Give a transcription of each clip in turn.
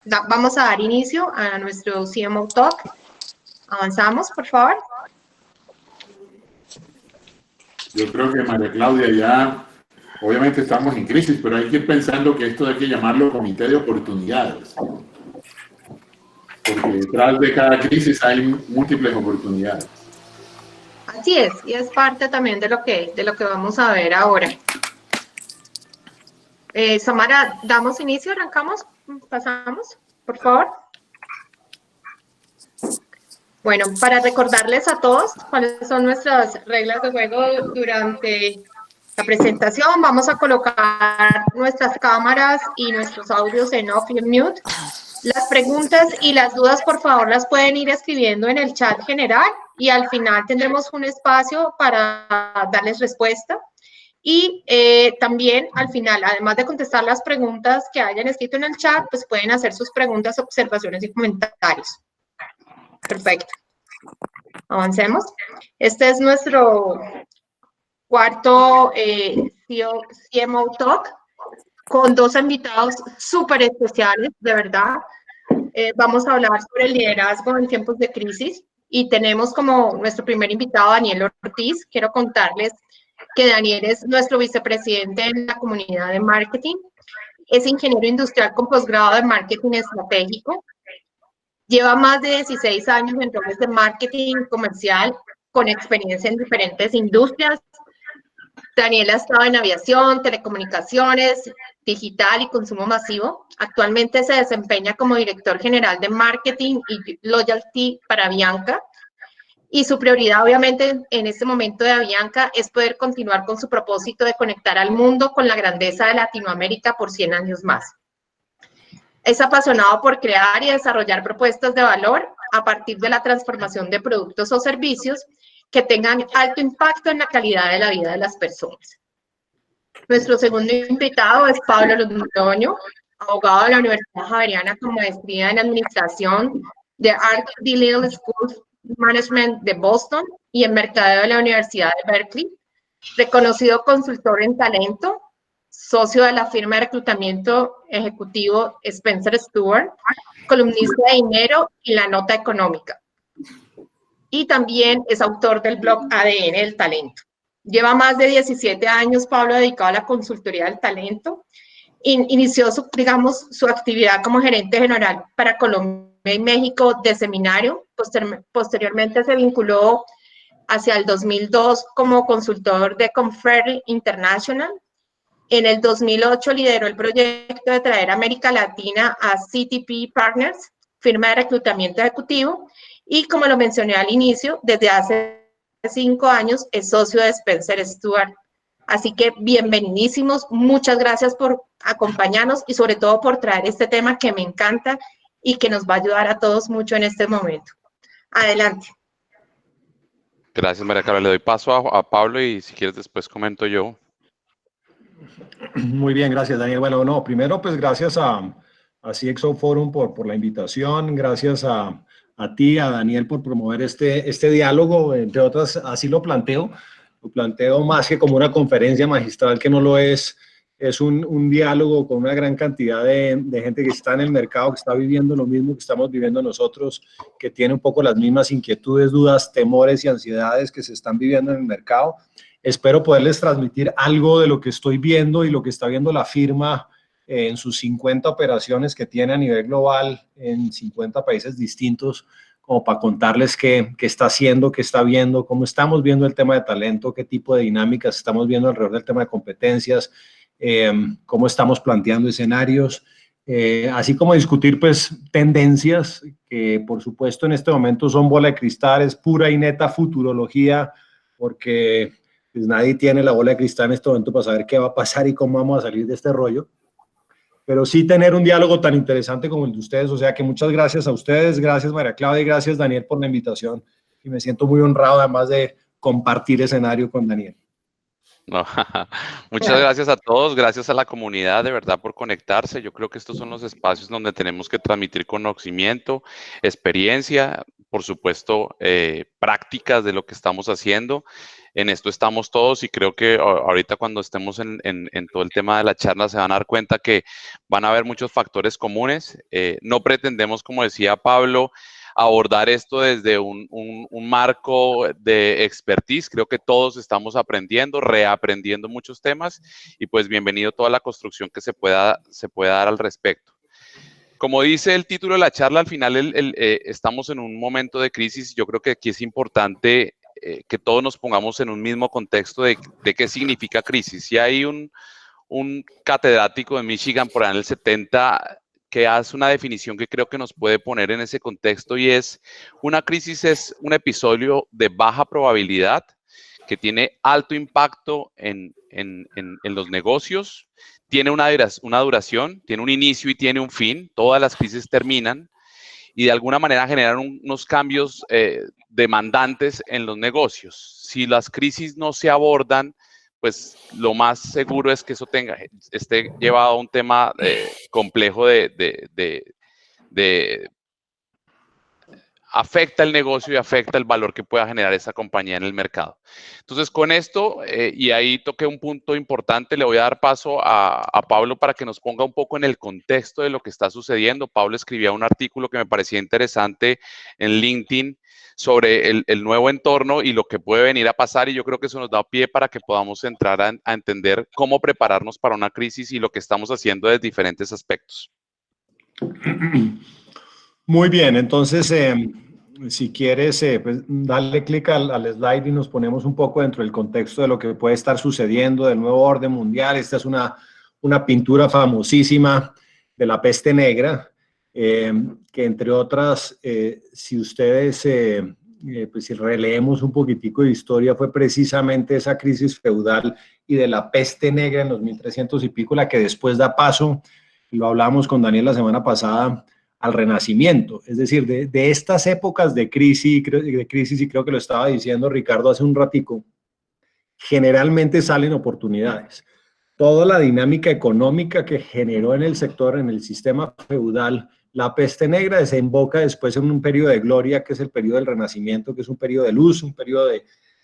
Vamos a dar inicio a nuestro CMO Talk. Avanzamos, por favor. Yo creo que María Claudia ya, obviamente estamos en crisis, pero hay que ir pensando que esto hay que llamarlo comité de oportunidades. Porque detrás de cada crisis hay múltiples oportunidades. Así es, y es parte también de lo que vamos a ver ahora. Samara, ¿damos inicio? ¿Arrancamos? ¿Pasamos? Por favor. Bueno, para recordarles a todos cuáles son nuestras reglas de juego durante la presentación, vamos a colocar nuestras cámaras y nuestros audios en off y en mute. Las preguntas y las dudas, por favor, las pueden ir escribiendo en el chat general y al final tendremos un espacio para darles respuesta. Y también al final, además de contestar las preguntas que hayan escrito en el chat, pues pueden hacer sus preguntas, observaciones y comentarios. Perfecto. Avancemos. Este es nuestro cuarto CMO Talk con dos invitados súper especiales, de verdad. Vamos a hablar sobre el liderazgo en tiempos de crisis y tenemos como nuestro primer invitado Daniel Ortiz. Quiero contarles que Daniel es nuestro vicepresidente en la comunidad de marketing. Es ingeniero industrial con posgrado de marketing estratégico. Lleva más de 16 años en roles de marketing comercial con experiencia en diferentes industrias. Daniel ha estado en aviación, telecomunicaciones, digital y consumo masivo. Actualmente se desempeña como director general de marketing y loyalty para Avianca. Y su prioridad, obviamente, en este momento de Avianca es poder continuar con su propósito de conectar al mundo con la grandeza de Latinoamérica por 100 años más. Es apasionado por crear y desarrollar propuestas de valor a partir de la transformación de productos o servicios que tengan alto impacto en la calidad de la vida de las personas. Nuestro segundo invitado es Pablo Londoño, abogado de la Universidad Javeriana con maestría en Administración de Art Delisle School of Management de Boston y en Mercadeo de la Universidad de Berkeley, reconocido consultor en talento, socio de la firma de reclutamiento ejecutivo Spencer Stuart, columnista de dinero y La Nota Económica. Y también es autor del blog ADN del Talento. Lleva más de 17 años, Pablo, dedicado a la consultoría del talento. Inició, su actividad como gerente general para Colombia y México de seminario. Posteriormente se vinculó hacia el 2002 como consultor de Confer International. En el 2008 lideró el proyecto de traer a América Latina a CTP Partners, firma de reclutamiento ejecutivo, y como lo mencioné al inicio, desde hace 5 años es socio de Spencer Stuart. Así que bienvenidísimos, muchas gracias por acompañarnos y sobre todo por traer este tema que me encanta y que nos va a ayudar a todos mucho en este momento. Adelante. Gracias, María Carla. Le doy paso a Pablo y si quieres después comento yo. Muy bien, gracias, Daniel. Bueno, no, primero pues gracias a CXO Forum por la invitación, gracias a ti, a Daniel, por promover este diálogo, entre otras, así lo planteo más que como una conferencia magistral, que no lo es un diálogo con una gran cantidad de gente que está en el mercado, que está viviendo lo mismo que estamos viviendo nosotros, que tiene un poco las mismas inquietudes, dudas, temores y ansiedades que se están viviendo en el mercado. Espero poderles transmitir algo de lo que estoy viendo y lo que está viendo la firma en sus 50 operaciones que tiene a nivel global en 50 países distintos, como para contarles qué está haciendo, qué está viendo, cómo estamos viendo el tema de talento, qué tipo de dinámicas estamos viendo alrededor del tema de competencias, cómo estamos planteando escenarios, así como discutir pues tendencias que por supuesto en este momento son bola de cristal, es pura y neta futurología, porque pues nadie tiene la bola de cristal en este momento para saber qué va a pasar y cómo vamos a salir de este rollo. Pero sí tener un diálogo tan interesante como el de ustedes, o sea que muchas gracias a ustedes, gracias María Claudia y gracias Daniel por la invitación y me siento muy honrado además de compartir escenario con Daniel. No, muchas gracias a todos, gracias a la comunidad de verdad por conectarse. Yo creo que estos son los espacios donde tenemos que transmitir conocimiento, experiencia, por supuesto, prácticas de lo que estamos haciendo. en esto estamos todos y creo que ahorita cuando estemos en todo el tema de la charla se van a dar cuenta que van a haber muchos factores comunes. No pretendemos, como decía Pablo, abordar esto desde un marco de expertise. Creo que todos estamos aprendiendo, reaprendiendo muchos temas y pues bienvenido toda la construcción que se pueda dar al respecto. Como dice el título de la charla, al final estamos en un momento de crisis. Yo creo que aquí es importante que todos nos pongamos en un mismo contexto de qué significa crisis. Y hay un catedrático de Michigan por ahí en el 70 que hace una definición que creo que nos puede poner en ese contexto y es: una crisis es un episodio de baja probabilidad que tiene alto impacto en los negocios, tiene una duración, tiene un inicio y tiene un fin. Todas las crisis terminan y de alguna manera generan unos cambios demandantes en los negocios. Si las crisis no se abordan, pues lo más seguro es que eso esté llevado a un tema complejo afecta el negocio y afecta el valor que pueda generar esa compañía en el mercado. Entonces, con esto, y ahí toqué un punto importante, le voy a dar paso a Pablo para que nos ponga un poco en el contexto de lo que está sucediendo. Pablo escribía un artículo que me parecía interesante en LinkedIn sobre el nuevo entorno y lo que puede venir a pasar, y yo creo que eso nos da pie para que podamos entrar a entender cómo prepararnos para una crisis y lo que estamos haciendo desde diferentes aspectos. Muy bien, entonces, si quieres, pues, darle clic al slide y nos ponemos un poco dentro del contexto de lo que puede estar sucediendo, del nuevo orden mundial. Esta es una pintura famosísima de la peste negra, que entre otras, si ustedes, pues si releemos un poquitico de historia, fue precisamente esa crisis feudal y de la peste negra en los 1300 y pico la que después da paso, y lo hablamos con Daniel la semana pasada, al Renacimiento. Es decir, de estas épocas de crisis, y creo que lo estaba diciendo Ricardo hace un ratico, generalmente salen oportunidades. Toda la dinámica económica que generó en el sector, en el sistema feudal, la peste negra, desemboca después en un periodo de gloria, que es el periodo del Renacimiento, que es un periodo de luz, un periodo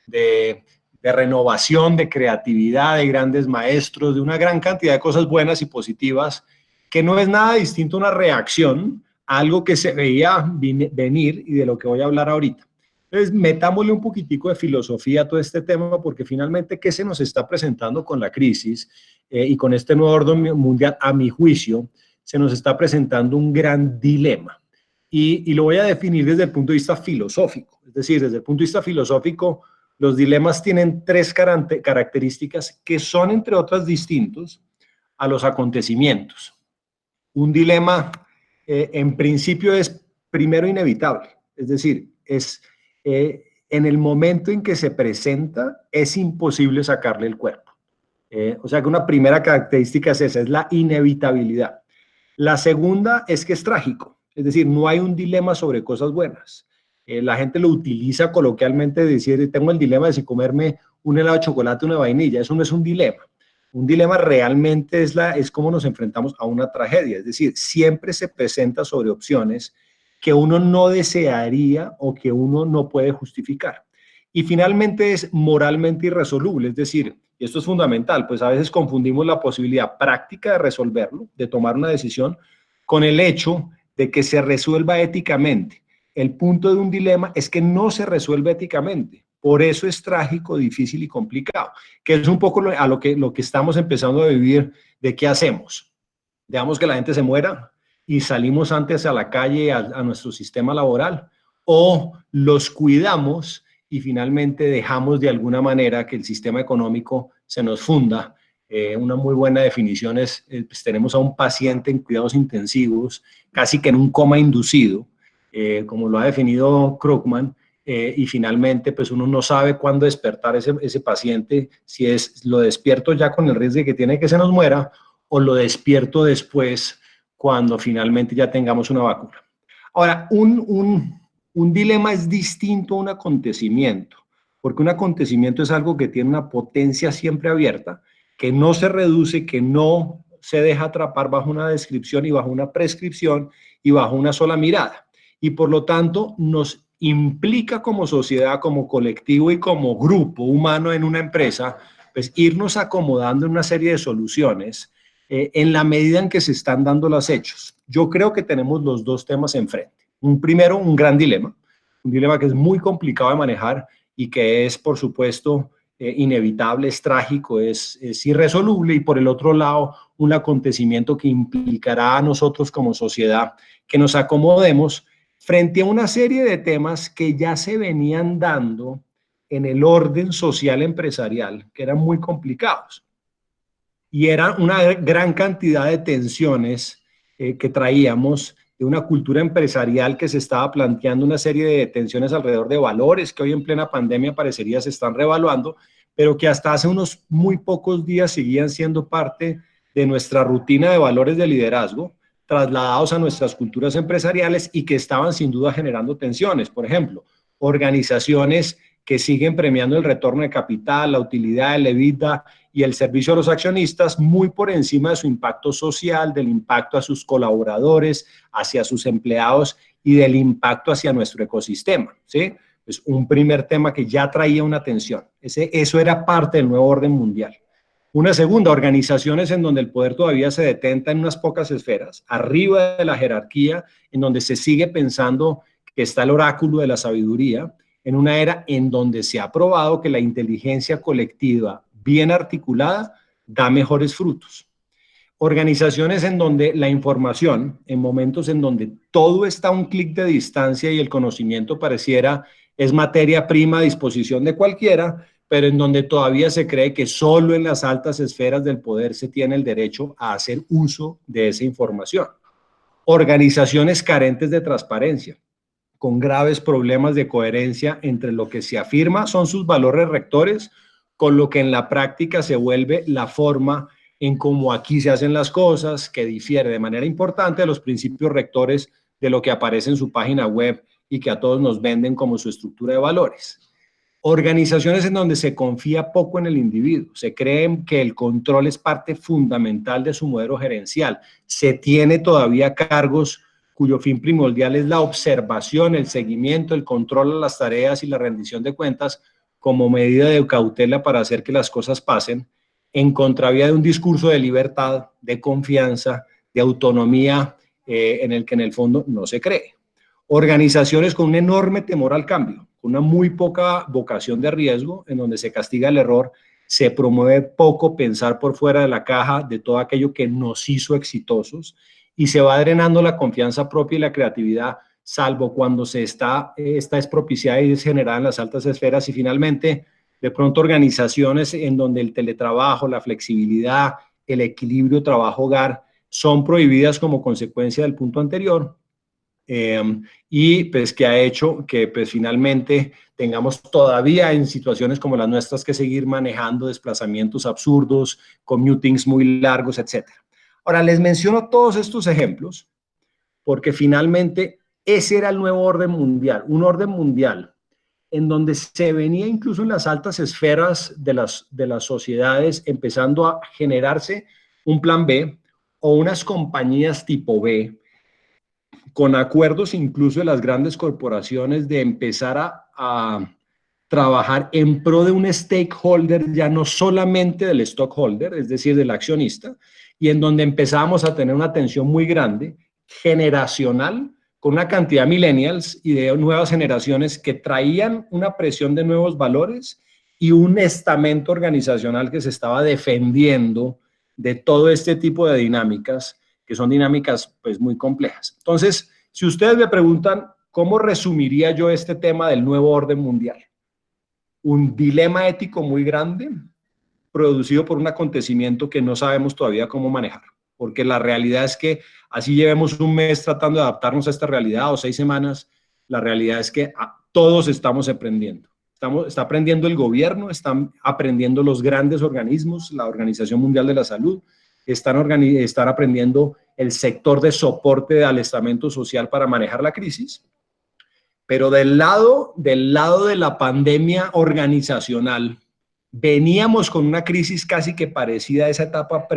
de renovación, de creatividad, de grandes maestros, de una gran cantidad de cosas buenas y positivas, que no es nada distinto a una reacción a algo que se veía venir y de lo que voy a hablar ahorita. Entonces, metámosle un poquitico de filosofía a todo este tema, porque finalmente, ¿qué se nos está presentando con la crisis y con este nuevo orden mundial? A mi juicio, se nos está presentando un gran dilema. Y lo voy a definir desde el punto de vista filosófico. Es decir, desde el punto de vista filosófico, los dilemas tienen tres características que son, entre otras, distintos a los acontecimientos. Un dilema, en principio, es primero inevitable. Es decir, en el momento en que se presenta, es imposible sacarle el cuerpo. O sea que una primera característica es esa, es la inevitabilidad. La segunda es que es trágico. Es decir, no hay un dilema sobre cosas buenas. La gente lo utiliza coloquialmente, decir, tengo el dilema de si comerme un helado de chocolate o una vainilla. Eso no es un dilema. Un dilema realmente es cómo nos enfrentamos a una tragedia. Es decir, siempre se presenta sobre opciones que uno no desearía o que uno no puede justificar. Y finalmente es moralmente irresoluble. Es decir, y esto es fundamental, pues a veces confundimos la posibilidad práctica de resolverlo, de tomar una decisión, con el hecho de que se resuelva éticamente. El punto de un dilema es que no se resuelve éticamente. Por eso es trágico, difícil y complicado, que es un poco lo que estamos empezando a vivir de qué hacemos. Dejamos que la gente se muera y salimos antes a la calle, a nuestro sistema laboral, o los cuidamos y finalmente dejamos de alguna manera que el sistema económico se nos funda. Una muy buena definición es, pues tenemos a un paciente en cuidados intensivos, casi que en un coma inducido, como lo ha definido Krugman, y finalmente pues uno no sabe cuándo despertar ese paciente, si lo despierto ya con el riesgo de que tiene que se nos muera, o lo despierto después cuando finalmente ya tengamos una vacuna. Ahora, un dilema es distinto a un acontecimiento, porque un acontecimiento es algo que tiene una potencia siempre abierta, que no se reduce, que no se deja atrapar bajo una descripción y bajo una prescripción y bajo una sola mirada. Y por lo tanto nos implica como sociedad, como colectivo y como grupo humano en una empresa, pues irnos acomodando en una serie de soluciones en la medida en que se están dando los hechos. Yo creo que tenemos los dos temas enfrente. Primero, un gran dilema, un dilema que es muy complicado de manejar y que es, por supuesto, inevitable, es trágico, es irresoluble, y por el otro lado, un acontecimiento que implicará a nosotros como sociedad que nos acomodemos frente a una serie de temas que ya se venían dando en el orden social empresarial, que eran muy complicados. Y era una gran cantidad de tensiones que traíamos de una cultura empresarial que se estaba planteando una serie de tensiones alrededor de valores que hoy en plena pandemia parecería se están revaluando, pero que hasta hace unos muy pocos días seguían siendo parte de nuestra rutina de valores de liderazgo, trasladados a nuestras culturas empresariales y que estaban sin duda generando tensiones. Por ejemplo, organizaciones que siguen premiando el retorno de capital, la utilidad, el EBITDA y el servicio a los accionistas muy por encima de su impacto social, del impacto a sus colaboradores, hacia sus empleados y del impacto hacia nuestro ecosistema, ¿sí? Es un primer tema que ya traía una tensión. Eso era parte del nuevo orden mundial. Una segunda, organizaciones en donde el poder todavía se detenta en unas pocas esferas, arriba de la jerarquía, en donde se sigue pensando que está el oráculo de la sabiduría, en una era en donde se ha probado que la inteligencia colectiva bien articulada da mejores frutos. Organizaciones en donde la información, en momentos en donde todo está a un clic de distancia y el conocimiento pareciera es materia prima a disposición de cualquiera, pero en donde todavía se cree que solo en las altas esferas del poder se tiene el derecho a hacer uso de esa información. Organizaciones carentes de transparencia, con graves problemas de coherencia entre lo que se afirma son sus valores rectores con lo que en la práctica se vuelve la forma en cómo aquí se hacen las cosas, que difiere de manera importante de los principios rectores de lo que aparece en su página web y que a todos nos venden como su estructura de valores. Organizaciones en donde se confía poco en el individuo, se cree que el control es parte fundamental de su modelo gerencial, se tiene todavía cargos cuyo fin primordial es la observación, el seguimiento, el control de las tareas y la rendición de cuentas como medida de cautela para hacer que las cosas pasen, en contravía de un discurso de libertad, de confianza, de autonomía, en el que en el fondo no se cree. Organizaciones con un enorme temor al cambio, con una muy poca vocación de riesgo, en donde se castiga el error, se promueve poco pensar por fuera de la caja de todo aquello que nos hizo exitosos y se va drenando la confianza propia y la creatividad, salvo cuando esta es propiciada y es generada en las altas esferas. Y finalmente, de pronto organizaciones en donde el teletrabajo, la flexibilidad, el equilibrio trabajo-hogar son prohibidas como consecuencia del punto anterior, y pues que ha hecho que pues finalmente tengamos todavía en situaciones como las nuestras que seguir manejando desplazamientos absurdos, commutings muy largos, etc. Ahora, les menciono todos estos ejemplos porque finalmente ese era el nuevo orden mundial, un orden mundial en donde se venía incluso en las altas esferas de las sociedades empezando a generarse un plan B o unas compañías tipo B, con acuerdos incluso de las grandes corporaciones de empezar a trabajar en pro de un stakeholder, ya no solamente del stockholder, es decir, del accionista, y en donde empezamos a tener una tensión muy grande, generacional, con una cantidad de millennials y de nuevas generaciones que traían una presión de nuevos valores y un estamento organizacional que se estaba defendiendo de todo este tipo de dinámicas, que son dinámicas pues muy complejas. Entonces, si ustedes me preguntan, ¿cómo resumiría yo este tema del nuevo orden mundial? Un dilema ético muy grande, producido por un acontecimiento que no sabemos todavía cómo manejar, porque la realidad es que así llevemos un mes tratando de adaptarnos a esta realidad o 6 semanas, la realidad es que todos estamos aprendiendo. Está aprendiendo el gobierno, están aprendiendo los grandes organismos, la Organización Mundial de la Salud, están aprendiendo el sector de soporte al estamento social para manejar la crisis. Pero del lado de la pandemia organizacional, veníamos con una crisis casi que parecida a esa etapa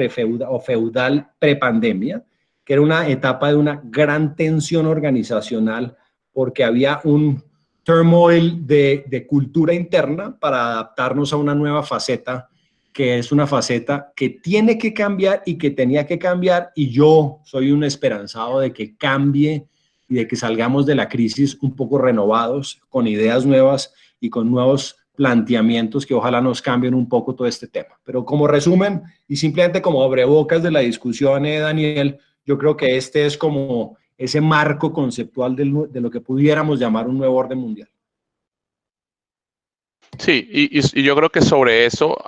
feudal prepandemia, que era una etapa de una gran tensión organizacional, porque había un turmoil de cultura interna para adaptarnos a una nueva faceta, que es una faceta que tiene que cambiar y que tenía que cambiar, y yo soy un esperanzado de que cambie y de que salgamos de la crisis un poco renovados, con ideas nuevas y con nuevos planteamientos que ojalá nos cambien un poco todo este tema. Pero como resumen y simplemente como abrebocas de la discusión, Daniel, yo creo que este es como ese marco conceptual de lo que pudiéramos llamar un nuevo orden mundial. Sí, y yo creo que sobre eso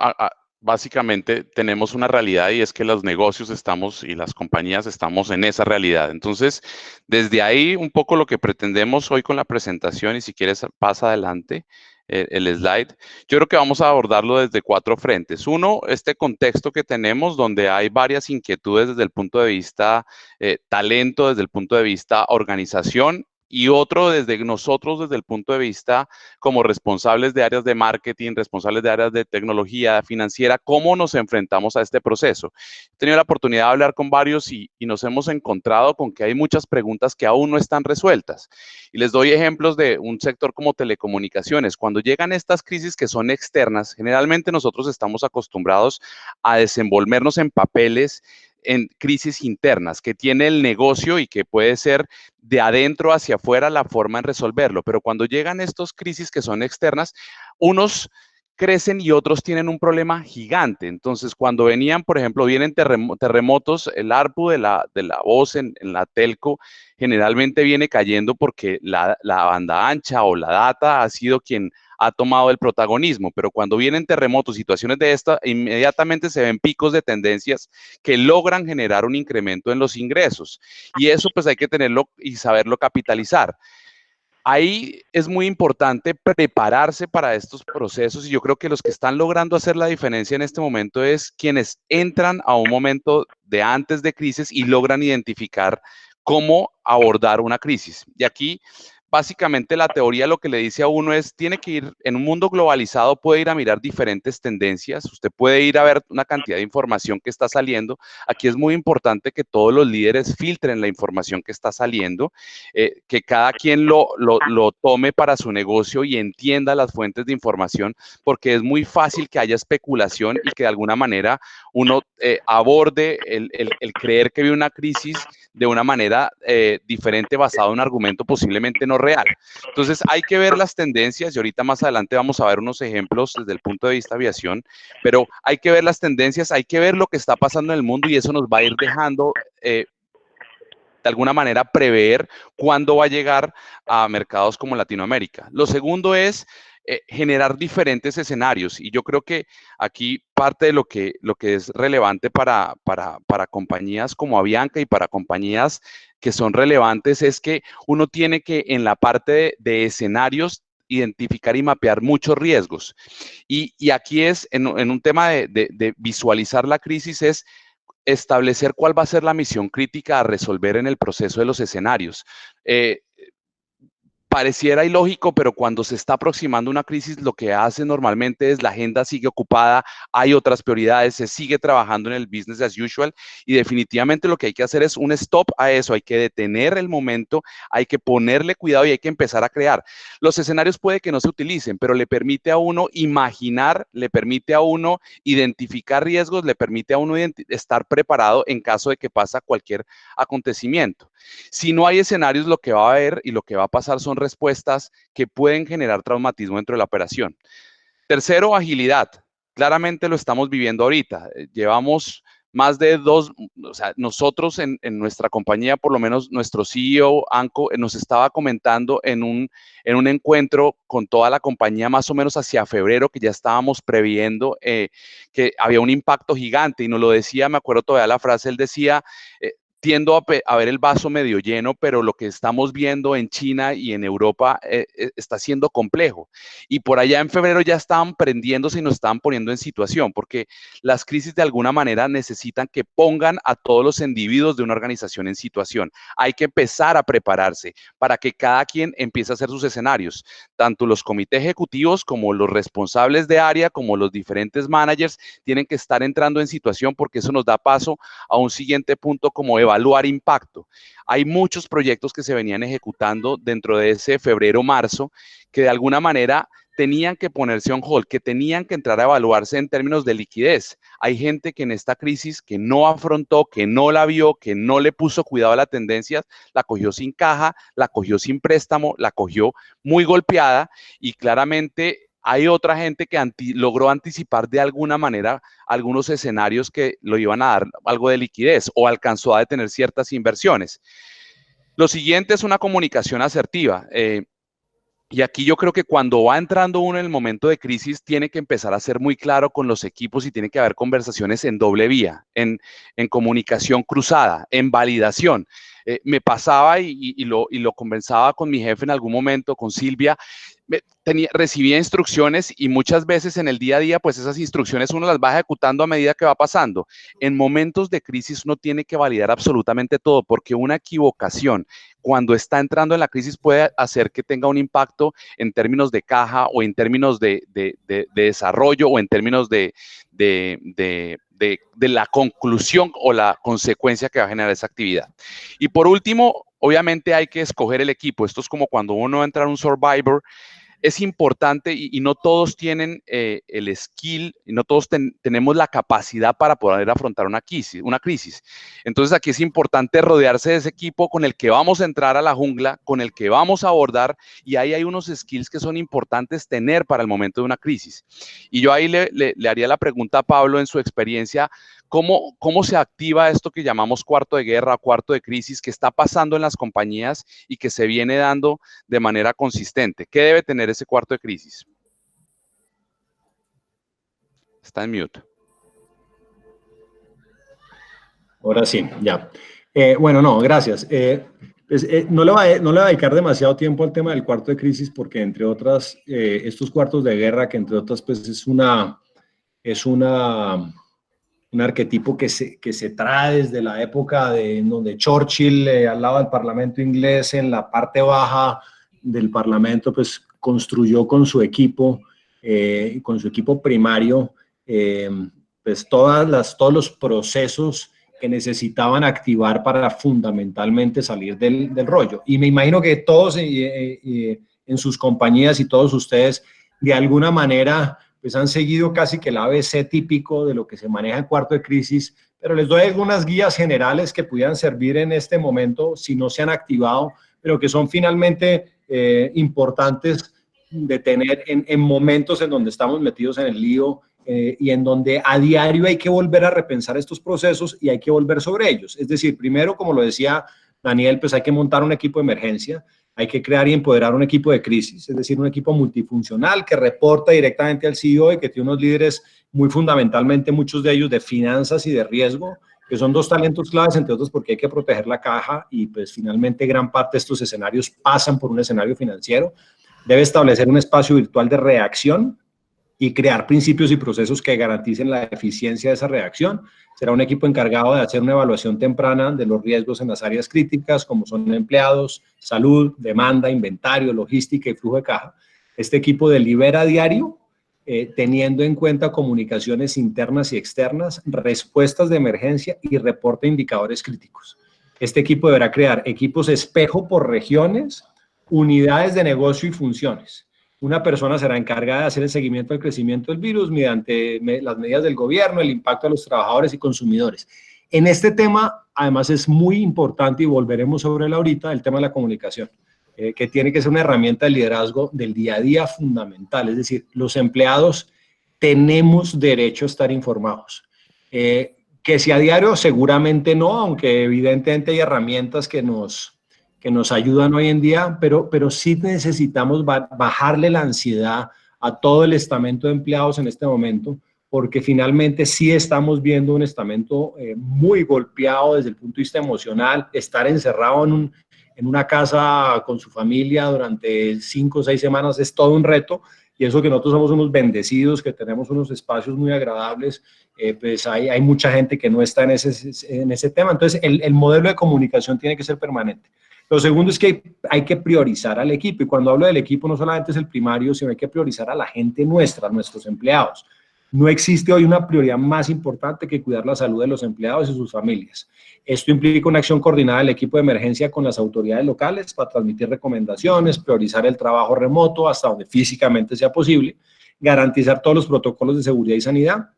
básicamente tenemos una realidad, y es que los negocios estamos y las compañías estamos en esa realidad. Entonces, desde ahí un poco lo que pretendemos hoy con la presentación, y si quieres pasa adelante el slide, yo creo que vamos a abordarlo desde 4 frentes. Uno, este contexto que tenemos donde hay varias inquietudes desde el punto de vista talento, desde el punto de vista organización, y otro desde nosotros, desde el punto de vista como responsables de áreas de marketing, responsables de áreas de tecnología financiera, cómo nos enfrentamos a este proceso. He tenido la oportunidad de hablar con varios y nos hemos encontrado con que hay muchas preguntas que aún no están resueltas. Y les doy ejemplos de un sector como telecomunicaciones. Cuando llegan estas crisis que son externas, generalmente nosotros estamos acostumbrados a desenvolvernos en papeles, en crisis internas que tiene el negocio y que puede ser de adentro hacia afuera la forma en resolverlo. Pero cuando llegan estas crisis que son externas, unos crecen y otros tienen un problema gigante. Entonces, cuando venían, por ejemplo, vienen terremotos, el ARPU de la voz en la telco generalmente viene cayendo porque la banda ancha o la data ha sido quien ha tomado el protagonismo, pero cuando vienen terremotos, situaciones de esta, inmediatamente se ven picos de tendencias que logran generar un incremento en los ingresos, y eso pues hay que tenerlo y saberlo capitalizar. Ahí es muy importante prepararse para estos procesos, y yo creo que los que están logrando hacer la diferencia en este momento es quienes entran a un momento de antes de crisis y logran identificar cómo abordar una crisis. Y aquí básicamente la teoría lo que le dice a uno es, tiene que ir, en un mundo globalizado puede ir a mirar diferentes tendencias, usted puede ir a ver una cantidad de información que está saliendo. Aquí es muy importante que todos los líderes filtren la información que está saliendo, que cada quien lo tome para su negocio y entienda las fuentes de información, porque es muy fácil que haya especulación y que de alguna manera uno aborde el creer que vive una crisis de una manera diferente basado en un argumento posiblemente no real. Entonces hay que ver las tendencias, y ahorita más adelante vamos a ver unos ejemplos desde el punto de vista de aviación, pero hay que ver las tendencias, hay que ver lo que está pasando en el mundo, y eso nos va a ir dejando de alguna manera prever cuándo va a llegar a mercados como Latinoamérica. Lo segundo es generar diferentes escenarios, y yo creo que aquí parte de lo que es relevante para compañías como Avianca y para compañías que son relevantes es que uno tiene que en la parte de escenarios identificar y mapear muchos riesgos, y aquí es en un tema de visualizar la crisis, es establecer cuál va a ser la misión crítica a resolver en el proceso de los escenarios. Pareciera ilógico, pero cuando se está aproximando una crisis, lo que hace normalmente es la agenda sigue ocupada, hay otras prioridades, se sigue trabajando en el business as usual, y definitivamente lo que hay que hacer es un stop a eso, hay que detener el momento, hay que ponerle cuidado y hay que empezar a crear. Los escenarios puede que no se utilicen, pero le permite a uno imaginar, le permite a uno identificar riesgos, le permite a uno estar preparado en caso de que pasa cualquier acontecimiento. Si no hay escenarios, lo que va a haber y lo que va a pasar son respuestas que pueden generar traumatismo dentro de la operación. Tercero, agilidad. Claramente lo estamos viviendo ahorita. Llevamos más de nosotros en nuestra compañía, por lo menos nuestro CEO, Anko, nos estaba comentando en un encuentro con toda la compañía más o menos hacia febrero, que ya estábamos previendo que había un impacto gigante, y nos lo decía, me acuerdo todavía la frase, él decía, tiendo a ver el vaso medio lleno, pero lo que estamos viendo en China y en Europa está siendo complejo. Y por allá en febrero ya estaban prendiéndose y nos estaban poniendo en situación, porque las crisis de alguna manera necesitan que pongan a todos los individuos de una organización en situación. Hay que empezar a prepararse para que cada quien empiece a hacer sus escenarios. Tanto los comités ejecutivos como los responsables de área, como los diferentes managers, tienen que estar entrando en situación, porque eso nos da paso a un siguiente punto como evaluación evaluar impacto. Hay muchos proyectos que se venían ejecutando dentro de ese febrero-marzo que de alguna manera tenían que ponerse on hold, que tenían que entrar a evaluarse en términos de liquidez. Hay gente que en esta crisis que no afrontó, que no la vio, que no le puso cuidado a la tendencia, la cogió sin caja, la cogió sin préstamo, la cogió muy golpeada y claramente hay otra gente que logró anticipar de alguna manera algunos escenarios que lo iban a dar algo de liquidez o alcanzó a detener ciertas inversiones. Lo siguiente es una comunicación asertiva. Y aquí yo creo que cuando va entrando uno en el momento de crisis, tiene que empezar a ser muy claro con los equipos y tiene que haber conversaciones en doble vía, en comunicación cruzada, en validación. Me pasaba y lo conversaba con mi jefe en algún momento, con Silvia, recibía instrucciones y muchas veces en el día a día, pues esas instrucciones uno las va ejecutando a medida que va pasando. En momentos de crisis uno tiene que validar absolutamente todo, porque una equivocación cuando está entrando en la crisis puede hacer que tenga un impacto en términos de caja o en términos de desarrollo o en términos de la conclusión o la consecuencia que va a generar esa actividad. Y por último, obviamente hay que escoger el equipo. Esto es como cuando uno entra en un Survivor. Es importante y no todos tienen el skill, y no todos tenemos la capacidad para poder afrontar una crisis. Entonces aquí es importante rodearse de ese equipo con el que vamos a entrar a la jungla, con el que vamos a abordar, y ahí hay unos skills que son importantes tener para el momento de una crisis. Y yo ahí le haría la pregunta a Pablo en su experiencia, ¿cómo se activa esto que llamamos cuarto de guerra, cuarto de crisis, que está pasando en las compañías y que se viene dando de manera consistente? ¿Qué debe tener ese cuarto de crisis? Está en mute. Ahora sí, ya. Bueno, no, gracias. No le voy a dedicar demasiado tiempo al tema del cuarto de crisis porque, entre otras, estos cuartos de guerra, que entre otras, pues es un arquetipo que se trae desde la época en donde Churchill, al lado del Parlamento inglés, en la parte baja del Parlamento, pues construyó con su equipo primario, pues todos los procesos que necesitaban activar para fundamentalmente salir del rollo. Y me imagino que todos en sus compañías y todos ustedes, de alguna manera, pues han seguido casi que el ABC típico de lo que se maneja en cuarto de crisis, pero les doy algunas guías generales que pudieran servir en este momento si no se han activado, pero que son finalmente importantes de tener en momentos en donde estamos metidos en el lío y en donde a diario hay que volver a repensar estos procesos y hay que volver sobre ellos. Es decir, primero, como lo decía Daniel, pues hay que montar un equipo de emergencia. Hay que crear y empoderar un equipo de crisis, es decir, un equipo multifuncional que reporta directamente al CEO y que tiene unos líderes muy fundamentalmente, muchos de ellos de finanzas y de riesgo, que son dos talentos claves, entre otros porque hay que proteger la caja y pues finalmente gran parte de estos escenarios pasan por un escenario financiero. Debe establecer un espacio virtual de reacción y crear principios y procesos que garanticen la eficiencia de esa reacción. Será un equipo encargado de hacer una evaluación temprana de los riesgos en las áreas críticas, como son empleados, salud, demanda, inventario, logística y flujo de caja. Este equipo delibera a diario, teniendo en cuenta comunicaciones internas y externas, respuestas de emergencia y reporte de indicadores críticos. Este equipo deberá crear equipos espejo por regiones, unidades de negocio y funciones. Una persona será encargada de hacer el seguimiento del crecimiento del virus mediante las medidas del gobierno, el impacto a los trabajadores y consumidores. En este tema, además, es muy importante, y volveremos sobre él ahorita, el tema de la comunicación, que tiene que ser una herramienta de liderazgo del día a día fundamental. Es decir, los empleados tenemos derecho a estar informados. Que si a diario, seguramente no, aunque evidentemente hay herramientas que nos ayudan hoy en día, pero sí necesitamos bajarle la ansiedad a todo el estamento de empleados en este momento, porque finalmente sí estamos viendo un estamento muy golpeado desde el punto de vista emocional. Estar encerrado en una casa con su familia durante 5 o 6 semanas es todo un reto, y eso que nosotros somos unos bendecidos, que tenemos unos espacios muy agradables, pues hay mucha gente que no está en ese tema. Entonces, el modelo de comunicación tiene que ser permanente. Lo segundo es que hay que priorizar al equipo, y cuando hablo del equipo no solamente es el primario, sino hay que priorizar a la gente nuestra, a nuestros empleados. No existe hoy una prioridad más importante que cuidar la salud de los empleados y sus familias. Esto implica una acción coordinada del equipo de emergencia con las autoridades locales para transmitir recomendaciones, priorizar el trabajo remoto hasta donde físicamente sea posible, garantizar todos los protocolos de seguridad y sanidad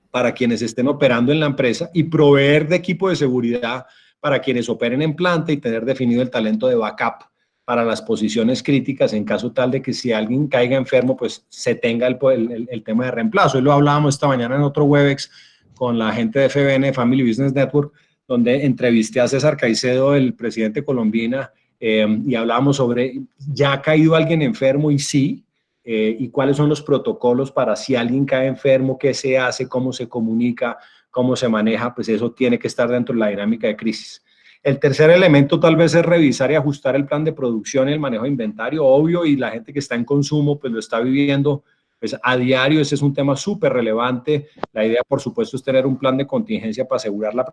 para quienes estén operando en la empresa y proveer de equipo de seguridad para quienes operen en planta y tener definido el talento de backup para las posiciones críticas en caso tal de que si alguien caiga enfermo, pues se tenga el tema de reemplazo. Y lo hablábamos esta mañana en otro Webex con la gente de FBN, Family Business Network, donde entrevisté a César Caicedo, el presidente colombiana, y hablábamos sobre, ¿ya ha caído alguien enfermo? Y sí, y cuáles son los protocolos para si alguien cae enfermo, qué se hace, cómo se comunica, cómo se maneja, pues eso tiene que estar dentro de la dinámica de crisis. El tercer elemento tal vez es revisar y ajustar el plan de producción y el manejo de inventario, obvio, y la gente que está en consumo pues lo está viviendo pues a diario. Ese es un tema súper relevante. La idea, por supuesto, es tener un plan de contingencia para asegurar la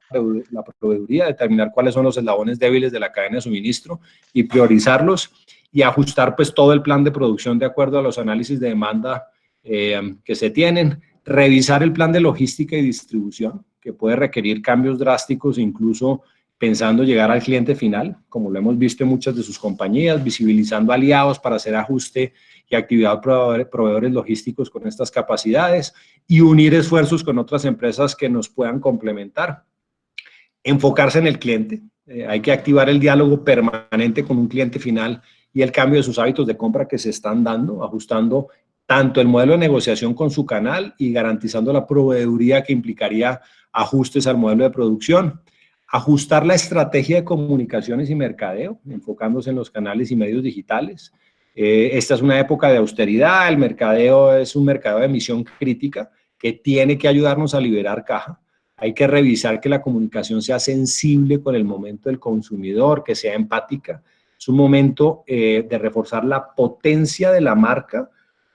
proveeduría, determinar cuáles son los eslabones débiles de la cadena de suministro y priorizarlos, y ajustar pues todo el plan de producción de acuerdo a los análisis de demanda que se tienen. Revisar el plan de logística y distribución, que puede requerir cambios drásticos, incluso pensando llegar al cliente final, como lo hemos visto en muchas de sus compañías, visibilizando aliados para hacer ajuste y actividad de proveedores logísticos con estas capacidades, y unir esfuerzos con otras empresas que nos puedan complementar. Enfocarse en el cliente, hay que activar el diálogo permanente con un cliente final y el cambio de sus hábitos de compra que se están dando, ajustando tanto el modelo de negociación con su canal y garantizando la proveeduría que implicaría ajustes al modelo de producción. Ajustar la estrategia de comunicaciones y mercadeo, enfocándose en los canales y medios digitales. Esta es una época de austeridad, el mercadeo es un mercadeo de misión crítica que tiene que ayudarnos a liberar caja. Hay que revisar que la comunicación sea sensible con el momento del consumidor, que sea empática. Es un momento de reforzar la potencia de la marca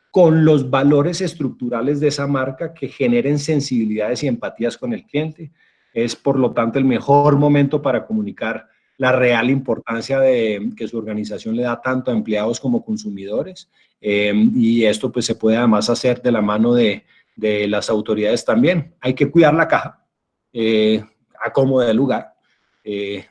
con los valores estructurales de esa marca que generen sensibilidades y empatías con el cliente. Es, por lo tanto, el mejor momento para comunicar la real importancia de que su organización le da tanto a empleados como consumidores. Y esto pues se puede además hacer de la mano de las autoridades también. Hay que cuidar la caja. A como de lugar.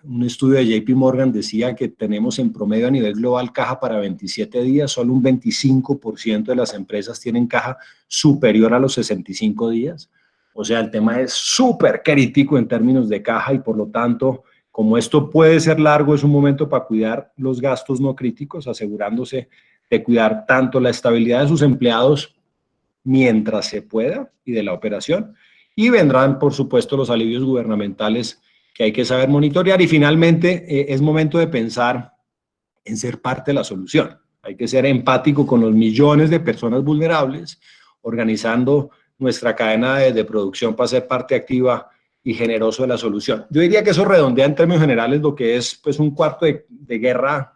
Un estudio de JP Morgan decía que tenemos en promedio a nivel global caja para 27 días, solo un 25% de las empresas tienen caja superior a los 65 días. O sea, el tema es súper crítico en términos de caja y por lo tanto, como esto puede ser largo, es un momento para cuidar los gastos no críticos, asegurándose de cuidar tanto la estabilidad de sus empleados mientras se pueda y de la operación. Y vendrán, por supuesto, los alivios gubernamentales que hay que saber monitorear. Y finalmente, es momento de pensar en ser parte de la solución. Hay que ser empático con los millones de personas vulnerables, organizando nuestra cadena de producción para ser parte activa y generoso de la solución. Yo diría que eso redondea en términos generales lo que es pues, un cuarto de guerra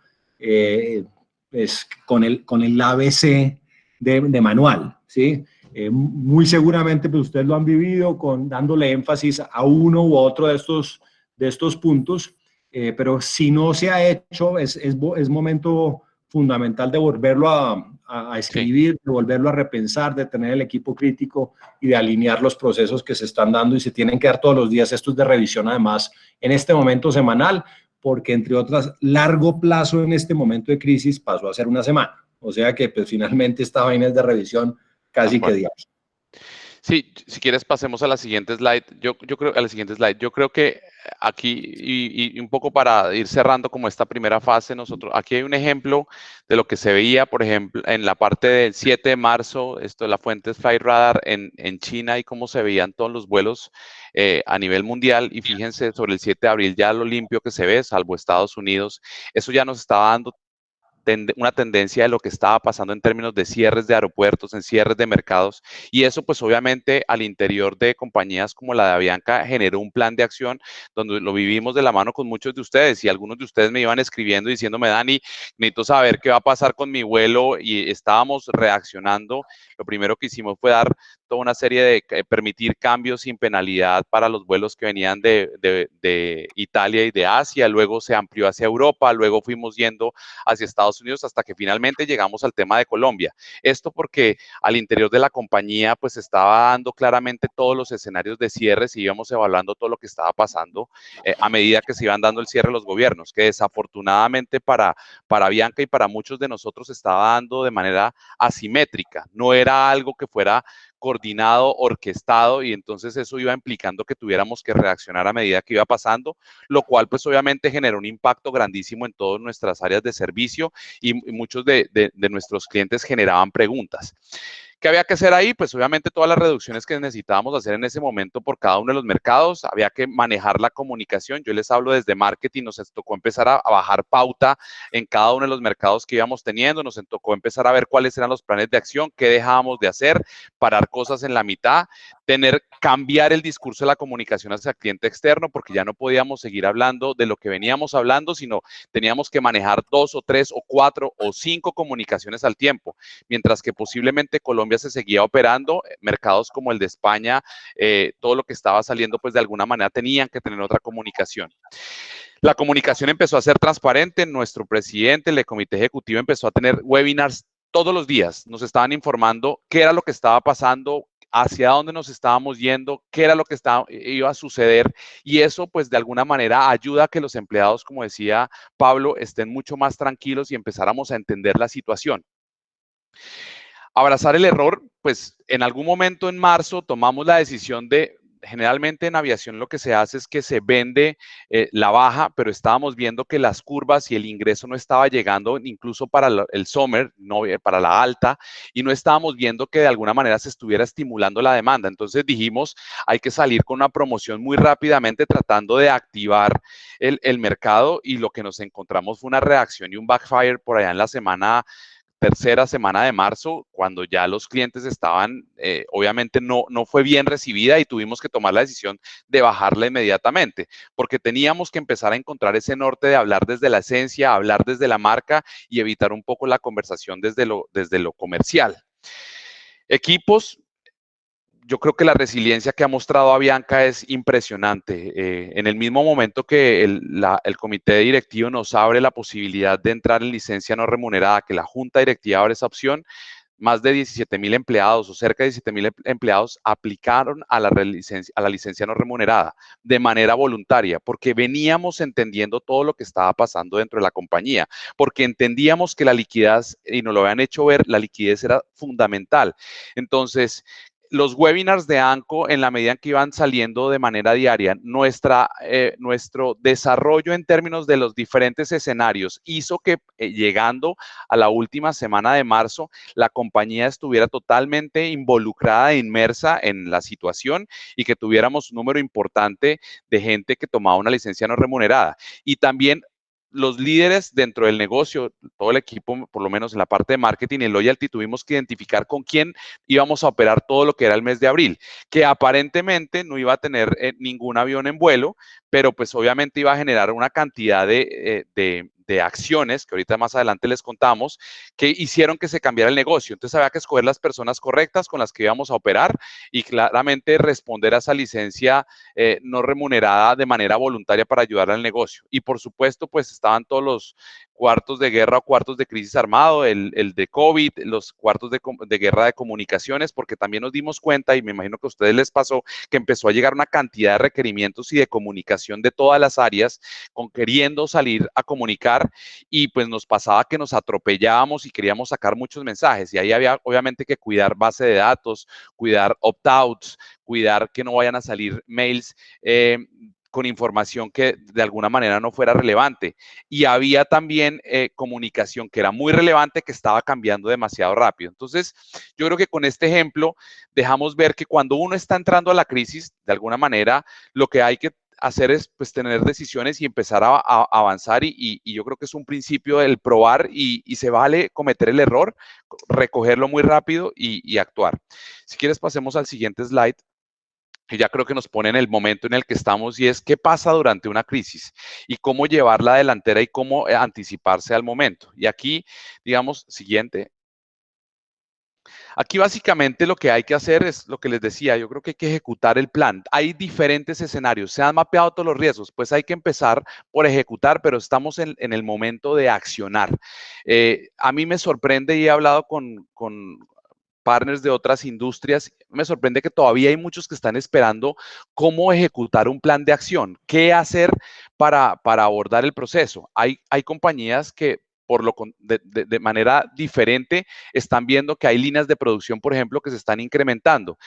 pues, con el ABC de manual, ¿sí? Muy seguramente pues ustedes lo han vivido dándole énfasis a uno u otro de estos puntos, pero si no se ha hecho, es momento fundamental de volverlo a escribir, sí, de volverlo a repensar, de tener el equipo crítico y de alinear los procesos que se están dando y se tienen que dar todos los días. Esto es de revisión además en este momento semanal, porque entre otras, largo plazo en este momento de crisis pasó a ser una semana. O sea que pues finalmente esta vaina es de revisión casi que diario. Sí, si quieres pasemos a la siguiente slide. Yo creo que aquí, y un poco para ir cerrando como esta primera fase, aquí hay un ejemplo de lo que se veía, por ejemplo, en la parte del 7 de marzo, esto de la fuente Flightradar en China y cómo se veían todos los vuelos a nivel mundial. Y fíjense, sobre el 7 de abril ya lo limpio que se ve, salvo Estados Unidos, eso ya nos estaba dando una tendencia de lo que estaba pasando en términos de cierres de aeropuertos, en cierres de mercados, y eso pues obviamente al interior de compañías como la de Avianca generó un plan de acción donde lo vivimos de la mano con muchos de ustedes, y algunos de ustedes me iban escribiendo diciéndome, Dani, necesito saber qué va a pasar con mi vuelo, y estábamos reaccionando. Lo primero que hicimos fue dar toda una serie de permitir cambios sin penalidad para los vuelos que venían de Italia y de Asia, luego se amplió hacia Europa, luego fuimos yendo hacia Estados Estados Unidos hasta que finalmente llegamos al tema de Colombia. Esto porque al interior de la compañía pues estaba dando claramente todos los escenarios de cierres y íbamos evaluando todo lo que estaba pasando a medida que se iban dando el cierre de los gobiernos, que desafortunadamente para Bianca y para muchos de nosotros estaba dando de manera asimétrica. No era algo que fuera coordinado, orquestado, y entonces eso iba implicando que tuviéramos que reaccionar a medida que iba pasando, lo cual pues obviamente generó un impacto grandísimo en todas nuestras áreas de servicio y muchos de nuestros clientes generaban preguntas. ¿Qué había que hacer ahí? Pues obviamente todas las reducciones que necesitábamos hacer en ese momento por cada uno de los mercados, había que manejar la comunicación. Yo les hablo desde marketing, nos tocó empezar a bajar pauta en cada uno de los mercados que íbamos teniendo, nos tocó empezar a ver cuáles eran los planes de acción, qué dejábamos de hacer, parar cosas en la mitad, cambiar el discurso de la comunicación hacia el cliente externo, porque ya no podíamos seguir hablando de lo que veníamos hablando, sino teníamos que manejar 2 o 3 o 4 o 5 comunicaciones al tiempo, mientras que posiblemente Colombia se seguía operando, mercados como el de España, todo lo que estaba saliendo, pues de alguna manera tenían que tener otra comunicación. La comunicación empezó a ser transparente, nuestro presidente, el comité ejecutivo empezó a tener webinars todos los días, nos estaban informando qué era lo que estaba pasando, hacia dónde nos estábamos yendo, qué era lo que iba a suceder, y eso pues de alguna manera ayuda a que los empleados, como decía Pablo, estén mucho más tranquilos y empezáramos a entender la situación. Abrazar el error, pues en algún momento en marzo tomamos la decisión generalmente en aviación lo que se hace es que se vende la baja, pero estábamos viendo que las curvas y el ingreso no estaba llegando incluso para el summer, no, para la alta, y no estábamos viendo que de alguna manera se estuviera estimulando la demanda. Entonces dijimos, hay que salir con una promoción muy rápidamente tratando de activar el mercado, y lo que nos encontramos fue una reacción y un backfire por allá en la tercera semana de marzo, cuando ya los clientes estaban, obviamente no fue bien recibida y tuvimos que tomar la decisión de bajarla inmediatamente, porque teníamos que empezar a encontrar ese norte de hablar desde la esencia, hablar desde la marca y evitar un poco la conversación desde lo comercial. Equipos. Yo creo que la resiliencia que ha mostrado Avianca es impresionante. En el mismo momento que el comité directivo nos abre la posibilidad de entrar en licencia no remunerada, que la junta directiva abre esa opción, más de 17,000 empleados o cerca de 17,000 empleados aplicaron a la licencia no remunerada de manera voluntaria, porque veníamos entendiendo todo lo que estaba pasando dentro de la compañía, porque entendíamos que la liquidez, y nos lo habían hecho ver, la liquidez era fundamental. Entonces, los webinars de ANCO, en la medida en que iban saliendo de manera diaria, nuestro desarrollo en términos de los diferentes escenarios hizo que llegando a la última semana de marzo, la compañía estuviera totalmente involucrada e inmersa en la situación y que tuviéramos un número importante de gente que tomaba una licencia no remunerada. Y también los líderes dentro del negocio, todo el equipo, por lo menos en la parte de marketing y loyalty, tuvimos que identificar con quién íbamos a operar todo lo que era el mes de abril, que aparentemente no iba a tener ningún avión en vuelo, pero pues obviamente iba a generar una cantidad de acciones, que ahorita más adelante les contamos, que hicieron que se cambiara el negocio. Entonces había que escoger las personas correctas con las que íbamos a operar y claramente responder a esa licencia no remunerada de manera voluntaria para ayudar al negocio. Y por supuesto, pues estaban todos los cuartos de guerra o cuartos de crisis armado, el de COVID, los cuartos de guerra de comunicaciones, porque también nos dimos cuenta, y me imagino que a ustedes les pasó, que empezó a llegar una cantidad de requerimientos y de comunicación de todas las áreas, queriendo salir a comunicar, y pues nos pasaba que nos atropellábamos y queríamos sacar muchos mensajes, y ahí había obviamente que cuidar base de datos, cuidar opt-outs, cuidar que no vayan a salir mails con información que de alguna manera no fuera relevante. Y había también comunicación que era muy relevante, que estaba cambiando demasiado rápido. Entonces, yo creo que con este ejemplo dejamos ver que cuando uno está entrando a la crisis, de alguna manera, lo que hay que hacer es pues tener decisiones y empezar a avanzar, y yo creo que es un principio del probar, y se vale cometer el error, recogerlo muy rápido y actuar. Si quieres, pasemos al siguiente slide, que ya creo que nos pone en el momento en el que estamos, y es qué pasa durante una crisis y cómo llevar la delantera y cómo anticiparse al momento. Y aquí, digamos, siguiente. Aquí básicamente lo que hay que hacer es lo que les decía, yo creo que hay que ejecutar el plan. Hay diferentes escenarios, se han mapeado todos los riesgos, pues hay que empezar por ejecutar, pero estamos en el momento de accionar. A mí me sorprende y he hablado con partners de otras industrias, me sorprende que todavía hay muchos que están esperando cómo ejecutar un plan de acción, qué hacer para abordar el proceso. Hay compañías que de manera diferente están viendo que hay líneas de producción, por ejemplo, que se están incrementando.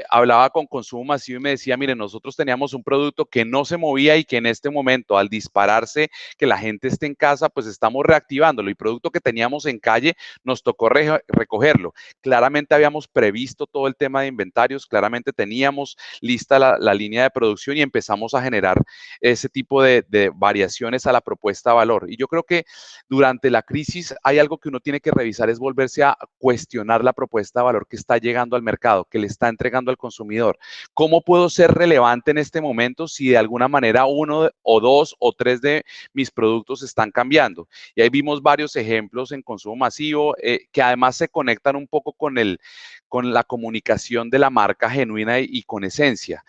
Hablaba con Consumo Masivo y me decía, mire, nosotros teníamos un producto que no se movía y que en este momento, al dispararse, que la gente esté en casa, pues estamos reactivándolo. Y producto que teníamos en calle, nos tocó recogerlo. Claramente habíamos previsto todo el tema de inventarios, claramente teníamos lista la línea de producción y empezamos a generar ese tipo de variaciones a la propuesta de valor. Y yo creo que durante la crisis hay algo que uno tiene que revisar, es volverse a cuestionar la propuesta de valor que está llegando al mercado, que le está entregando al consumidor. ¿Cómo puedo ser relevante en este momento si de alguna manera uno o dos o tres de mis productos están cambiando? Y ahí vimos varios ejemplos en Consumo Masivo que además se conectan un poco con la comunicación de la marca genuina y con esencia.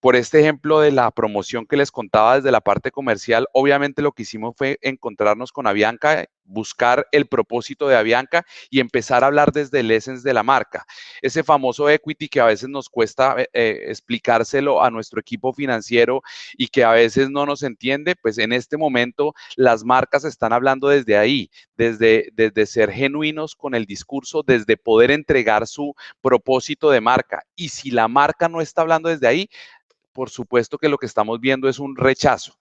Por este ejemplo de la promoción que les contaba desde la parte comercial, obviamente lo que hicimos fue encontrarnos con Avianca, buscar el propósito de Avianca y empezar a hablar desde el essence de la marca. Ese famoso equity que a veces nos cuesta explicárselo a nuestro equipo financiero y que a veces no nos entiende, pues en este momento las marcas están hablando desde ahí, desde ser genuinos con el discurso, desde poder entregar su propósito de marca. Y si la marca no está hablando desde ahí, por supuesto que lo que estamos viendo es un rechazo.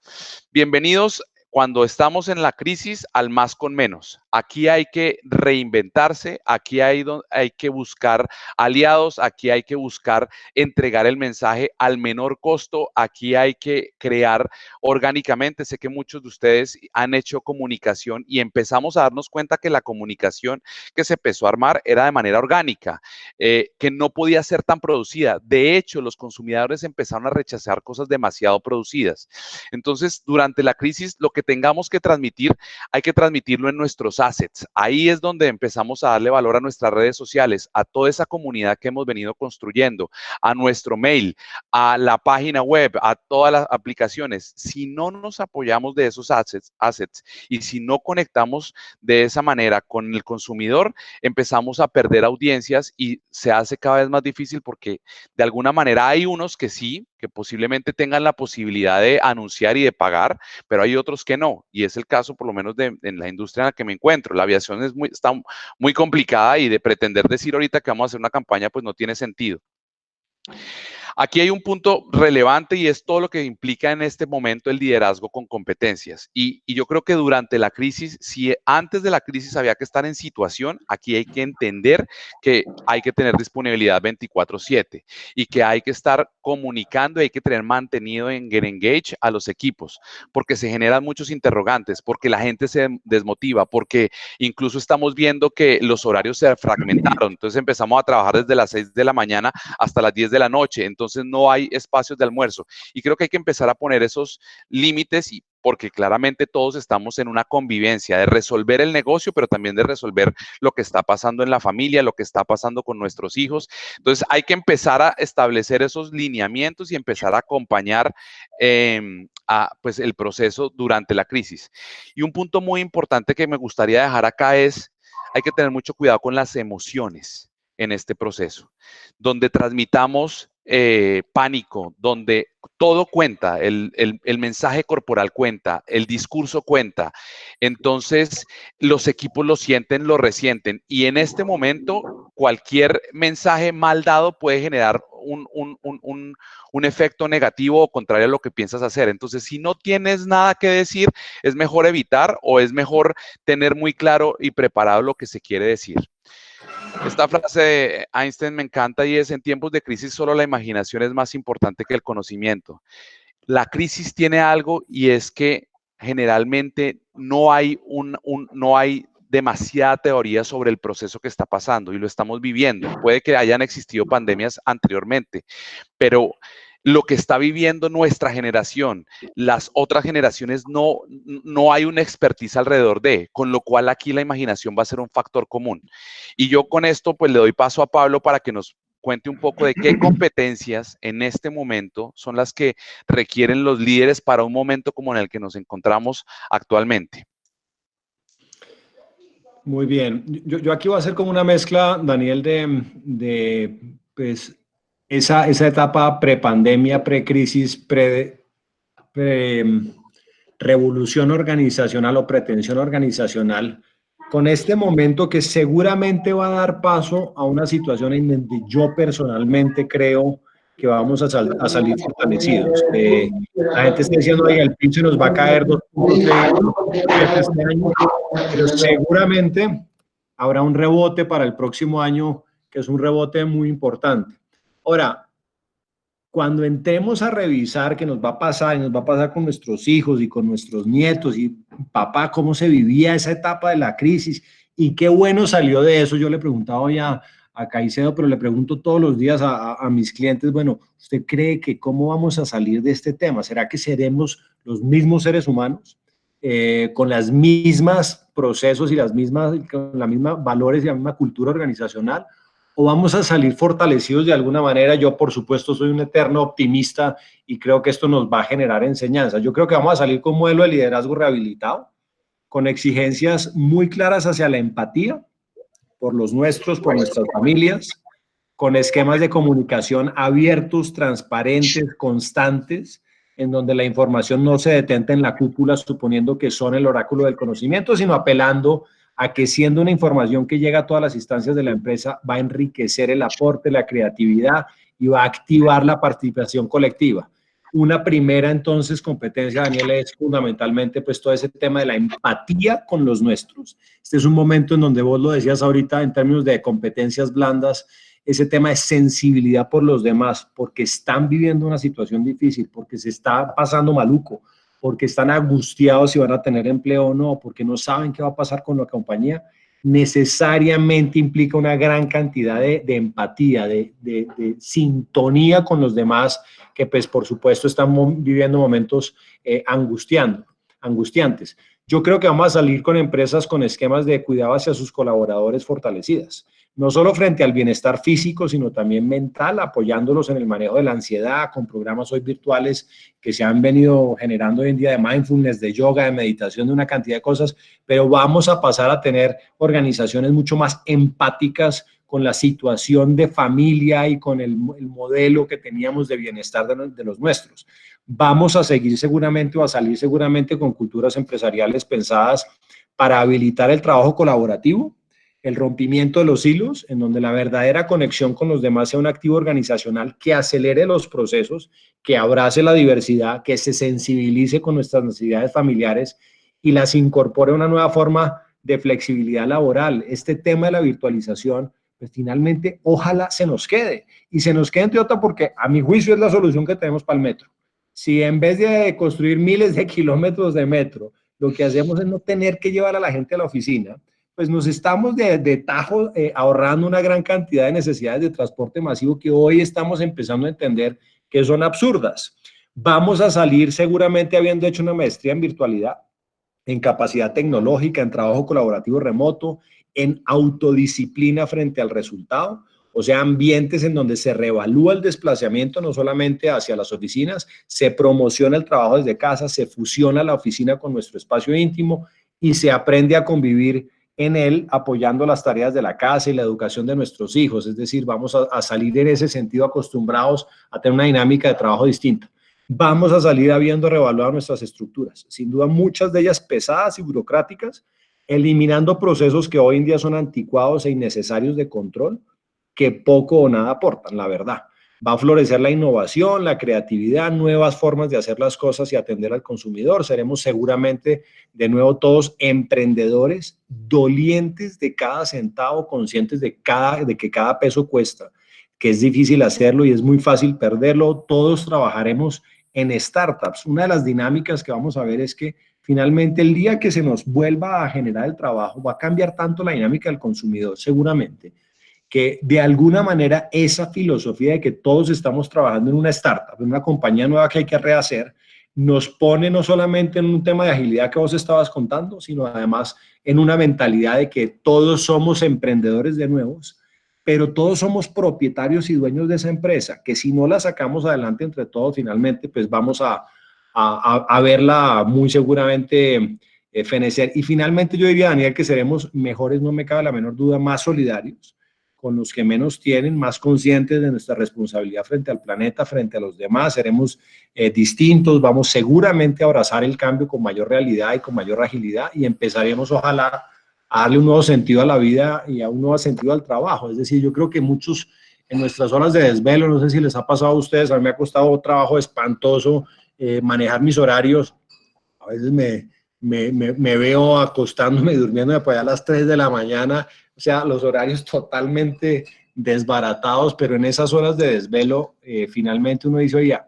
Bienvenidos cuando estamos en la crisis al más con menos. Aquí hay que reinventarse, aquí hay que buscar aliados, aquí hay que buscar entregar el mensaje al menor costo, aquí hay que crear orgánicamente. Sé que muchos de ustedes han hecho comunicación y empezamos a darnos cuenta que la comunicación que se empezó a armar era de manera orgánica, que no podía ser tan producida. De hecho, los consumidores empezaron a rechazar cosas demasiado producidas. Entonces, durante la crisis, lo que tengamos que transmitir, hay que transmitirlo en nuestros assets. Ahí es donde empezamos a darle valor a nuestras redes sociales, a toda esa comunidad que hemos venido construyendo, a nuestro mail, a la página web, a todas las aplicaciones. Si no nos apoyamos de esos assets y si no conectamos de esa manera con el consumidor, empezamos a perder audiencias y se hace cada vez más difícil porque de alguna manera hay unos que sí, que posiblemente tengan la posibilidad de anunciar y de pagar, pero hay otros que no. Y es el caso, por lo menos, en la industria en la que me encuentro. La aviación está muy complicada y de pretender decir ahorita que vamos a hacer una campaña, pues no tiene sentido. Aquí hay un punto relevante y es todo lo que implica en este momento el liderazgo con competencias. Y yo creo que durante la crisis, si antes de la crisis había que estar en situación, aquí hay que entender que hay que tener disponibilidad 24/7 y que hay que estar comunicando y hay que tener mantenido en Get Engage a los equipos, porque se generan muchos interrogantes, porque la gente se desmotiva, porque incluso estamos viendo que los horarios se fragmentaron. Entonces empezamos a trabajar desde las 6 de la mañana hasta las 10 de la noche. Entonces no hay espacios de almuerzo. Y creo que hay que empezar a poner esos límites porque claramente todos estamos en una convivencia de resolver el negocio, pero también de resolver lo que está pasando en la familia, lo que está pasando con nuestros hijos. Entonces hay que empezar a establecer esos lineamientos y empezar a acompañar pues el proceso durante la crisis. Y un punto muy importante que me gustaría dejar acá es, hay que tener mucho cuidado con las emociones en este proceso, donde transmitamos pánico, donde todo cuenta, el mensaje corporal cuenta, el discurso cuenta. Entonces, los equipos lo sienten, lo resienten. Y en este momento, cualquier mensaje mal dado puede generar un efecto negativo o contrario a lo que piensas hacer. Entonces, si no tienes nada que decir, es mejor evitar o es mejor tener muy claro y preparado lo que se quiere decir. Esta frase de Einstein me encanta y es: en tiempos de crisis solo la imaginación es más importante que el conocimiento. La crisis tiene algo y es que generalmente no hay demasiada teoría sobre el proceso que está pasando y lo estamos viviendo. Puede que hayan existido pandemias anteriormente, pero lo que está viviendo nuestra generación, las otras generaciones no hay una expertise alrededor de, con lo cual aquí la imaginación va a ser un factor común. Y yo con esto pues le doy paso a Pablo para que nos cuente un poco de qué competencias en este momento son las que requieren los líderes para un momento como en el que nos encontramos actualmente. Muy bien. Yo aquí voy a hacer como una mezcla, Daniel, de pues, esa etapa prepandemia, precrisis, revolución organizacional o pretensión organizacional, con este momento que seguramente va a dar paso a una situación en donde yo personalmente creo que vamos a salir fortalecidos. La gente está diciendo, oye, el PIB se nos va a caer 2 puntos este año, pero seguramente habrá un rebote para el próximo año, que es un rebote muy importante. Ahora, cuando entremos a revisar qué nos va a pasar, y nos va a pasar con nuestros hijos y con nuestros nietos, y papá, cómo se vivía esa etapa de la crisis, y qué bueno salió de eso, yo le preguntaba hoy a Caicedo, pero le pregunto todos los días a mis clientes, bueno, ¿usted cree que cómo vamos a salir de este tema? ¿Será que seremos los mismos seres humanos? Con las mismas procesos y con la misma valores y la misma cultura organizacional, o vamos a salir fortalecidos de alguna manera. Yo, por supuesto, soy un eterno optimista y creo que esto nos va a generar enseñanza. Yo creo que vamos a salir con un modelo de liderazgo rehabilitado, con exigencias muy claras hacia la empatía por los nuestros, por nuestras familias, con esquemas de comunicación abiertos, transparentes, constantes, en donde la información no se detenta en la cúpula suponiendo que son el oráculo del conocimiento, sino apelando a que siendo una información que llega a todas las instancias de la empresa, va a enriquecer el aporte, la creatividad y va a activar la participación colectiva. Una primera, entonces, competencia, Daniel, es fundamentalmente pues todo ese tema de la empatía con los nuestros. Este es un momento en donde vos lo decías ahorita en términos de competencias blandas, ese tema de sensibilidad por los demás, porque están viviendo una situación difícil, porque se está pasando maluco, porque están angustiados si van a tener empleo o no, porque no saben qué va a pasar con la compañía, necesariamente implica una gran cantidad de empatía, de sintonía con los demás, que pues por supuesto están viviendo momentos angustiantes. Yo creo que vamos a salir con empresas con esquemas de cuidado hacia sus colaboradores fortalecidas, no solo frente al bienestar físico, sino también mental, apoyándolos en el manejo de la ansiedad, con programas hoy virtuales que se han venido generando hoy en día de mindfulness, de yoga, de meditación, de una cantidad de cosas, pero vamos a pasar a tener organizaciones mucho más empáticas con la situación de familia y con el modelo que teníamos de bienestar de los nuestros. Vamos a seguir seguramente o a salir seguramente con culturas empresariales pensadas para habilitar el trabajo colaborativo, el rompimiento de los hilos, en donde la verdadera conexión con los demás sea un activo organizacional que acelere los procesos, que abrace la diversidad, que se sensibilice con nuestras necesidades familiares y las incorpore a una nueva forma de flexibilidad laboral. Este tema de la virtualización, pues finalmente ojalá se nos quede. Y se nos quede, entre otras, porque a mi juicio es la solución que tenemos para el metro. Si en vez de construir miles de kilómetros de metro, lo que hacemos es no tener que llevar a la gente a la oficina, pues nos estamos de tajo ahorrando una gran cantidad de necesidades de transporte masivo que hoy estamos empezando a entender que son absurdas. Vamos a salir seguramente habiendo hecho una maestría en virtualidad, en capacidad tecnológica, en trabajo colaborativo remoto, en autodisciplina frente al resultado, o sea, ambientes en donde se reevalúa el desplazamiento no solamente hacia las oficinas, se promociona el trabajo desde casa, se fusiona la oficina con nuestro espacio íntimo y se aprende a convivir en él apoyando las tareas de la casa y la educación de nuestros hijos. Es decir, vamos a salir en ese sentido acostumbrados a tener una dinámica de trabajo distinta. Vamos a salir habiendo reevaluado nuestras estructuras, sin duda muchas de ellas pesadas y burocráticas, eliminando procesos que hoy en día son anticuados e innecesarios de control, que poco o nada aportan, la verdad. Va a florecer la innovación, la creatividad, nuevas formas de hacer las cosas y atender al consumidor. Seremos seguramente de nuevo todos emprendedores, dolientes de cada centavo, conscientes de que cada peso cuesta, que es difícil hacerlo y es muy fácil perderlo. Todos trabajaremos en startups. Una de las dinámicas que vamos a ver es que finalmente el día que se nos vuelva a generar el trabajo va a cambiar tanto la dinámica del consumidor seguramente, que de alguna manera esa filosofía de que todos estamos trabajando en una startup, en una compañía nueva que hay que rehacer, nos pone no solamente en un tema de agilidad que vos estabas contando, sino además en una mentalidad de que todos somos emprendedores de nuevos, pero todos somos propietarios y dueños de esa empresa, que si no la sacamos adelante entre todos, finalmente, pues vamos a verla muy seguramente fenecer. Y finalmente yo diría, Daniel, que seremos mejores, no me cabe la menor duda, más solidarios con los que menos tienen, más conscientes de nuestra responsabilidad frente al planeta, frente a los demás, seremos distintos, vamos seguramente a abrazar el cambio con mayor realidad y con mayor agilidad y empezaremos, ojalá, a darle un nuevo sentido a la vida y a un nuevo sentido al trabajo. Es decir, yo creo que muchos en nuestras horas de desvelo, no sé si les ha pasado a ustedes, a mí me ha costado un trabajo espantoso manejar mis horarios. A veces me veo acostándome y durmiéndome por allá a las 3 de la mañana, o sea, los horarios totalmente desbaratados, pero en esas horas de desvelo, finalmente uno dice, oye,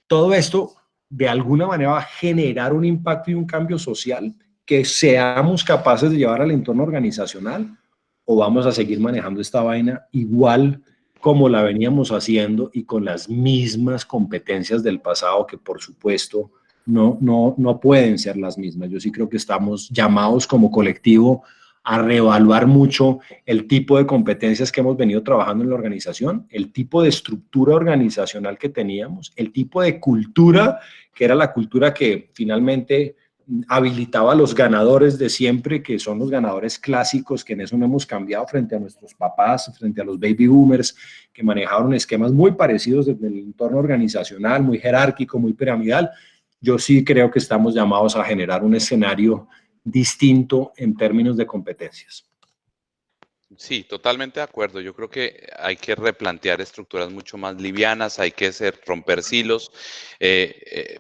todo esto de alguna manera va a generar un impacto y un cambio social que seamos capaces de llevar al entorno organizacional, o vamos a seguir manejando esta vaina igual como la veníamos haciendo y con las mismas competencias del pasado que por supuesto no pueden ser las mismas. Yo sí creo que estamos llamados como colectivo a reevaluar mucho el tipo de competencias que hemos venido trabajando en la organización, el tipo de estructura organizacional que teníamos, el tipo de cultura, que era la cultura que finalmente habilitaba a los ganadores de siempre, que son los ganadores clásicos, que en eso no hemos cambiado frente a nuestros papás, frente a los baby boomers, que manejaron esquemas muy parecidos desde el entorno organizacional, muy jerárquico, muy piramidal. Yo sí creo que estamos llamados a generar un escenario distinto en términos de competencias. Sí, totalmente de acuerdo. Yo creo que hay que replantear estructuras mucho más livianas, hay que romper silos.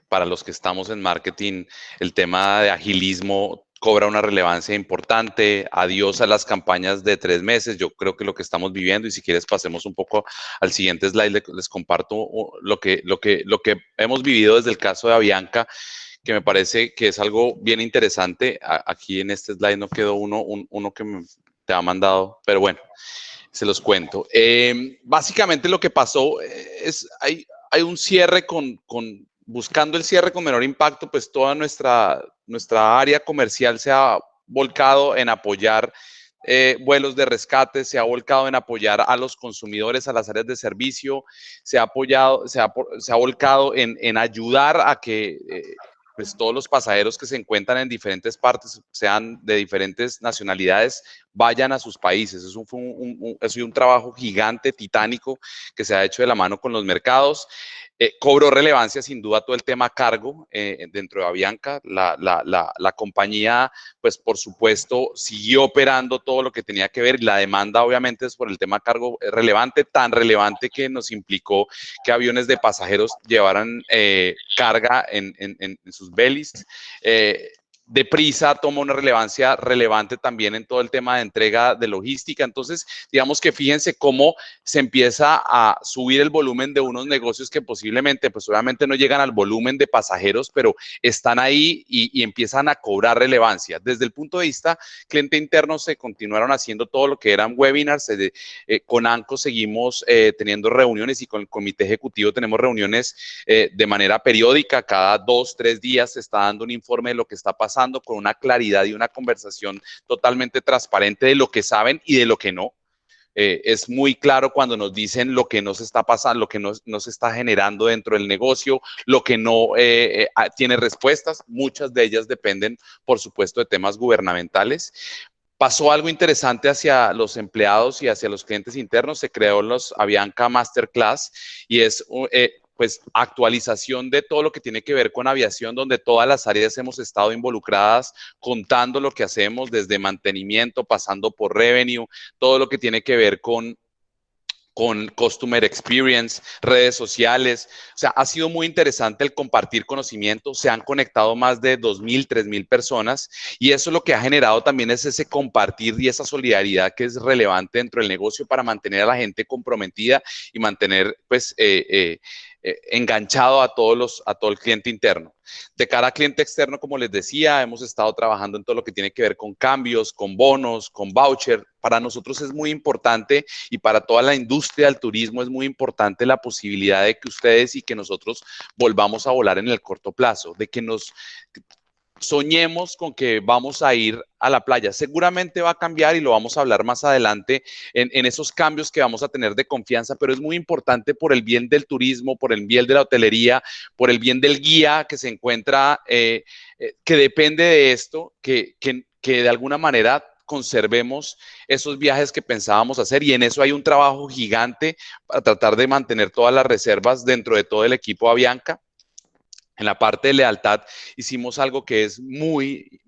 Para los que estamos en marketing, el tema de agilismo cobra una relevancia importante. Adiós a las campañas de 3 meses. Yo creo que lo que estamos viviendo, y si quieres pasemos un poco al siguiente slide, les comparto lo que hemos vivido desde el caso de Avianca, que me parece que es algo bien interesante. Aquí en este slide no quedó uno que te ha mandado, pero bueno, se los cuento. Básicamente lo que pasó es, hay un cierre buscando el cierre con menor impacto, pues toda nuestra área comercial se ha volcado en apoyar vuelos de rescate, se ha volcado en apoyar a los consumidores, a las áreas de servicio, se ha volcado en ayudar a que pues todos los pasajeros que se encuentran en diferentes partes, sean de diferentes nacionalidades, vayan a sus países. Eso fue ha sido un trabajo gigante, titánico, que se ha hecho de la mano con los mercados. Cobró relevancia sin duda todo el tema cargo dentro de Avianca. La compañía, pues por supuesto, siguió operando todo lo que tenía que ver. La demanda obviamente es por el tema cargo relevante, tan relevante que nos implicó que aviones de pasajeros llevaran carga en sus bellies. Deprisa toma una relevancia relevante también en todo el tema de entrega de logística. Entonces, digamos que fíjense cómo se empieza a subir el volumen de unos negocios que posiblemente, pues obviamente no llegan al volumen de pasajeros, pero están ahí y empiezan a cobrar relevancia. Desde el punto de vista cliente interno, se continuaron haciendo todo lo que eran webinars. Con ANCO seguimos teniendo reuniones y con el comité ejecutivo tenemos reuniones de manera periódica. Cada 2, 3 días se está dando un informe de lo que está pasando, con una claridad y una conversación totalmente transparente de lo que saben y de lo que no. Es muy claro cuando nos dicen lo que no se está pasando, lo que no se está generando dentro del negocio, lo que no tiene respuestas. Muchas de ellas dependen, por supuesto, de temas gubernamentales. Pasó algo interesante hacia los empleados y hacia los clientes internos. Se creó los Avianca Masterclass y es pues actualización de todo lo que tiene que ver con aviación, donde todas las áreas hemos estado involucradas, contando lo que hacemos desde mantenimiento, pasando por revenue, todo lo que tiene que ver con Customer Experience, redes sociales. O sea, ha sido muy interesante el compartir conocimiento. Se han conectado más de 2.000, 3.000 personas y eso lo que ha generado también es ese compartir y esa solidaridad que es relevante dentro del negocio para mantener a la gente comprometida y mantener pues enganchado a todo el cliente interno. De cara a cliente externo, como les decía, hemos estado trabajando en todo lo que tiene que ver con cambios, con bonos, con voucher. Para nosotros es muy importante y para toda la industria del turismo es muy importante la posibilidad de que ustedes y que nosotros volvamos a volar en el corto plazo, de que nos soñemos con que vamos a ir a la playa. Seguramente va a cambiar y lo vamos a hablar más adelante en esos cambios que vamos a tener de confianza, pero es muy importante por el bien del turismo, por el bien de la hotelería, por el bien del guía que se encuentra, que depende de esto, que de alguna manera conservemos esos viajes que pensábamos hacer, y en eso hay un trabajo gigante para tratar de mantener todas las reservas dentro de todo el equipo Avianca. En la parte de lealtad hicimos algo que es muy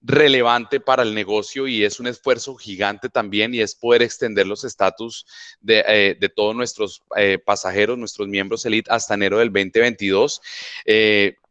relevante para el negocio y es un esfuerzo gigante también, y es poder extender los estatus de todos nuestros pasajeros, nuestros miembros Elite, hasta enero del 2022.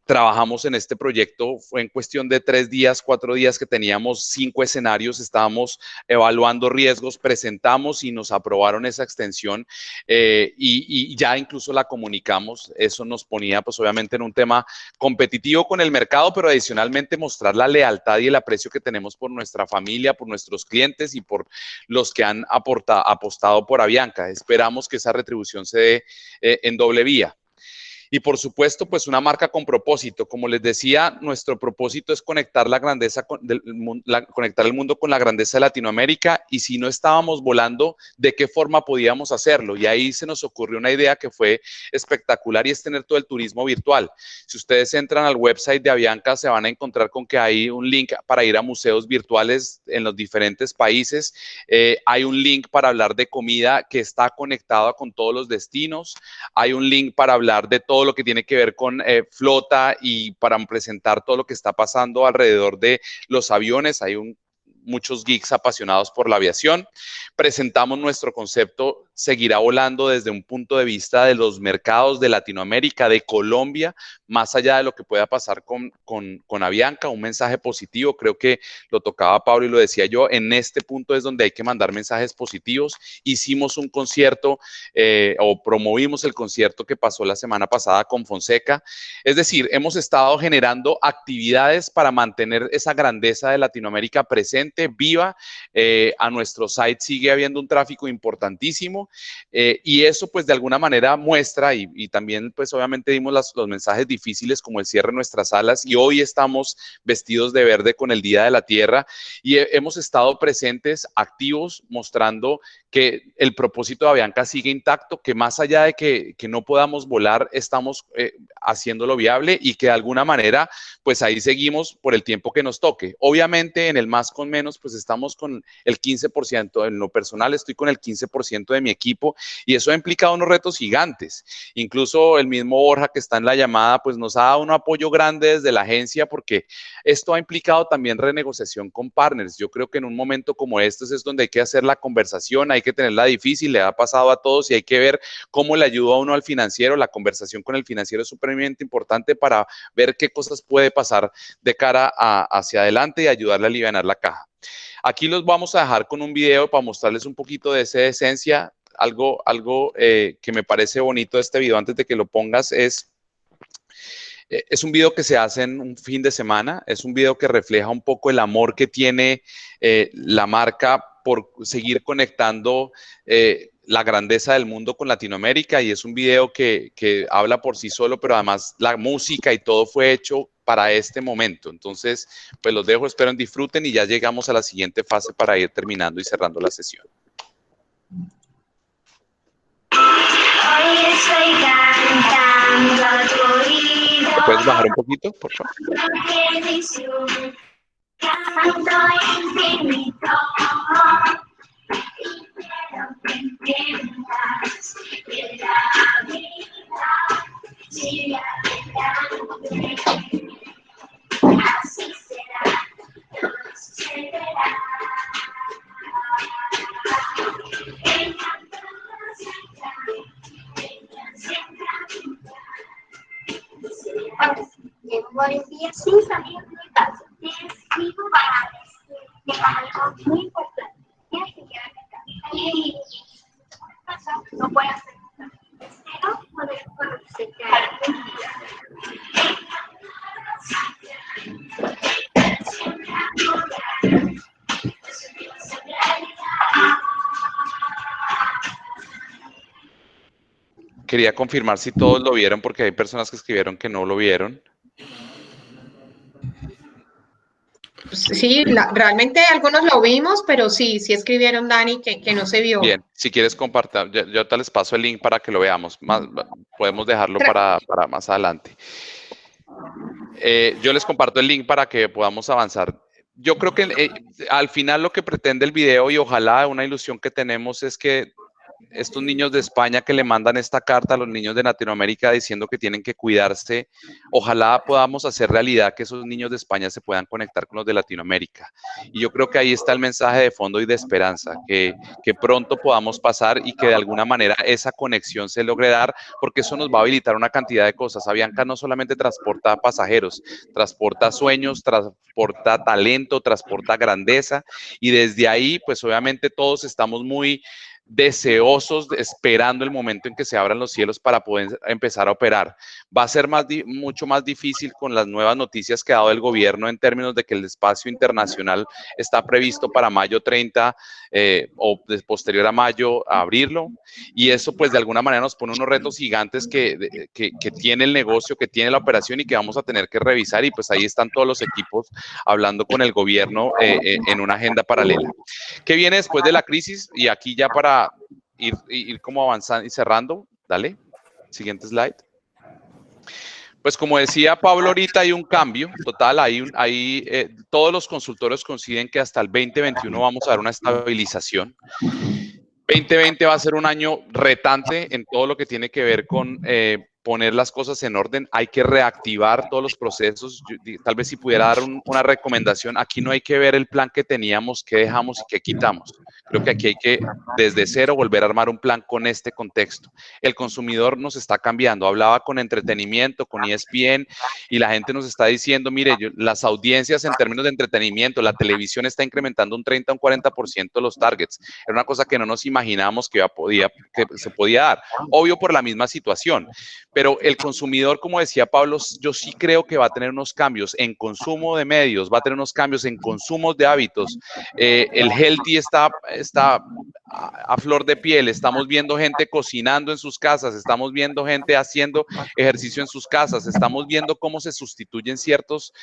Trabajamos en este proyecto, fue en cuestión de 3 días, 4 días que teníamos 5 escenarios, estábamos evaluando riesgos, presentamos y nos aprobaron esa extensión y ya incluso la comunicamos. Eso nos ponía pues obviamente en un tema competitivo con el mercado, pero adicionalmente mostrar la lealtad y el aprecio que tenemos por nuestra familia, por nuestros clientes y por los que han apostado por Avianca. Esperamos que esa retribución se dé en doble vía. Y por supuesto, pues una marca con propósito. Como les decía, nuestro propósito es conectar la grandeza conectar el mundo con la grandeza de Latinoamérica, y si no estábamos volando, ¿de qué forma podíamos hacerlo? Y ahí se nos ocurrió una idea que fue espectacular, y es tener todo el turismo virtual. Si ustedes entran al website de Avianca, se van a encontrar con que hay un link para ir a museos virtuales en los diferentes países. Hay un link para hablar de comida que está conectado con todos los destinos. Hay un link para hablar de todo lo que tiene que ver con flota y para presentar todo lo que está pasando alrededor de los aviones. Hay muchos geeks apasionados por la aviación. Presentamos nuestro concepto Seguirá Volando desde un punto de vista de los mercados de Latinoamérica, de Colombia, más allá de lo que pueda pasar con Avianca, un mensaje positivo. Creo que lo tocaba Pablo y lo decía yo, en este punto es donde hay que mandar mensajes positivos. Hicimos un concierto o promovimos el concierto que pasó la semana pasada con Fonseca. Es decir, hemos estado generando actividades para mantener esa grandeza de Latinoamérica presente, viva. A nuestro site sigue habiendo un tráfico importantísimo. Y eso pues de alguna manera muestra y también pues obviamente dimos los mensajes difíciles como el cierre de nuestras salas, y hoy estamos vestidos de verde con el Día de la Tierra y hemos estado presentes, activos, mostrando que el propósito de Avianca sigue intacto, que más allá de que no podamos volar, estamos haciéndolo viable y que de alguna manera pues ahí seguimos por el tiempo que nos toque. Obviamente en el más con menos pues estamos con el 15%, en lo personal estoy con el 15% de mi equipo, y eso ha implicado unos retos gigantes. Incluso el mismo Borja que está en la llamada pues nos ha dado un apoyo grande desde la agencia, porque esto ha implicado también renegociación con partners. Yo creo que en un momento como este es donde hay que hacer la conversación, hay que tenerla difícil, le ha pasado a todos, y hay que ver cómo le ayuda a uno al financiero. La conversación con el financiero es supremamente importante para ver qué cosas puede pasar de cara hacia adelante y ayudarle a alivianar la caja. Aquí los vamos a dejar con un video para mostrarles un poquito de esa esencia. Algo que me parece bonito de este video, antes de que lo pongas, es un video que se hace en un fin de semana. Es un video que refleja un poco el amor que tiene la marca por seguir conectando la grandeza del mundo con Latinoamérica, y es un video que habla por sí solo, pero además la música y todo fue hecho para este momento. Entonces, pues los dejo, espero que disfruten, y ya llegamos a la siguiente fase para ir terminando y cerrando la sesión. Hoy estoy cantando a tu oído. ¿Puedes bajar un poquito, por favor? Canto infinito. Y quiero que entiendas que la vida sigue adelante. Así será, todo sucederá. Llevo varios días sin salir de mi casa. Te escribo para decir algo muy importante. Tienes que quedarte en casa. Y no puedo hacer nada. Espero Quería confirmar si todos lo vieron, porque hay personas que escribieron que no lo vieron. Sí, realmente algunos lo vimos, pero sí escribieron, Dani, que no se vio. Bien, si quieres compartir, yo te les paso el link para que lo veamos. Podemos dejarlo para más adelante. Yo les comparto el link para que podamos avanzar. Yo creo que al final lo que pretende el video, y ojalá una ilusión que tenemos, es que estos niños de España que le mandan esta carta a los niños de Latinoamérica diciendo que tienen que cuidarse, ojalá podamos hacer realidad que esos niños de España se puedan conectar con los de Latinoamérica. Y yo creo que ahí está el mensaje de fondo y de esperanza, que pronto podamos pasar y que de alguna manera esa conexión se logre dar, porque eso nos va a habilitar una cantidad de cosas. Avianca no solamente transporta pasajeros, transporta sueños, transporta talento, transporta grandeza, y desde ahí, pues obviamente todos estamos muy deseosos, esperando el momento en que se abran los cielos para poder empezar a operar. Va a ser mucho más difícil con las nuevas noticias que ha dado el gobierno en términos de que el espacio internacional está previsto para mayo 30 o posterior a mayo a abrirlo, y eso pues de alguna manera nos pone unos retos gigantes que tiene el negocio, que tiene la operación y que vamos a tener que revisar, y pues ahí están todos los equipos hablando con el gobierno en una agenda paralela. ¿Qué viene después de la crisis? Y aquí ya para ir como avanzando y cerrando, dale, siguiente slide. Pues como decía Pablo ahorita, hay un cambio total, todos los consultores coinciden que hasta el 2021 vamos a ver una estabilización. 2020 va a ser un año retante en todo lo que tiene que ver con poner las cosas en orden. Hay que reactivar todos los procesos. Tal vez si pudiera dar una recomendación, aquí no hay que ver el plan que teníamos, qué dejamos y qué quitamos. Creo que aquí hay que, desde cero, volver a armar un plan con este contexto. El consumidor nos está cambiando. Hablaba con entretenimiento, con ESPN, y la gente nos está diciendo, mire, las audiencias en términos de entretenimiento, la televisión está incrementando un 30 o un 40% los targets. Era una cosa que no nos imaginábamos que se podía dar. Obvio por la misma situación. Pero el consumidor, como decía Pablo, yo sí creo que va a tener unos cambios en consumo de medios, va a tener unos cambios en consumos de hábitos. El healthy está a flor de piel. Estamos viendo gente cocinando en sus casas, estamos viendo gente haciendo ejercicio en sus casas, estamos viendo cómo se sustituyen ciertos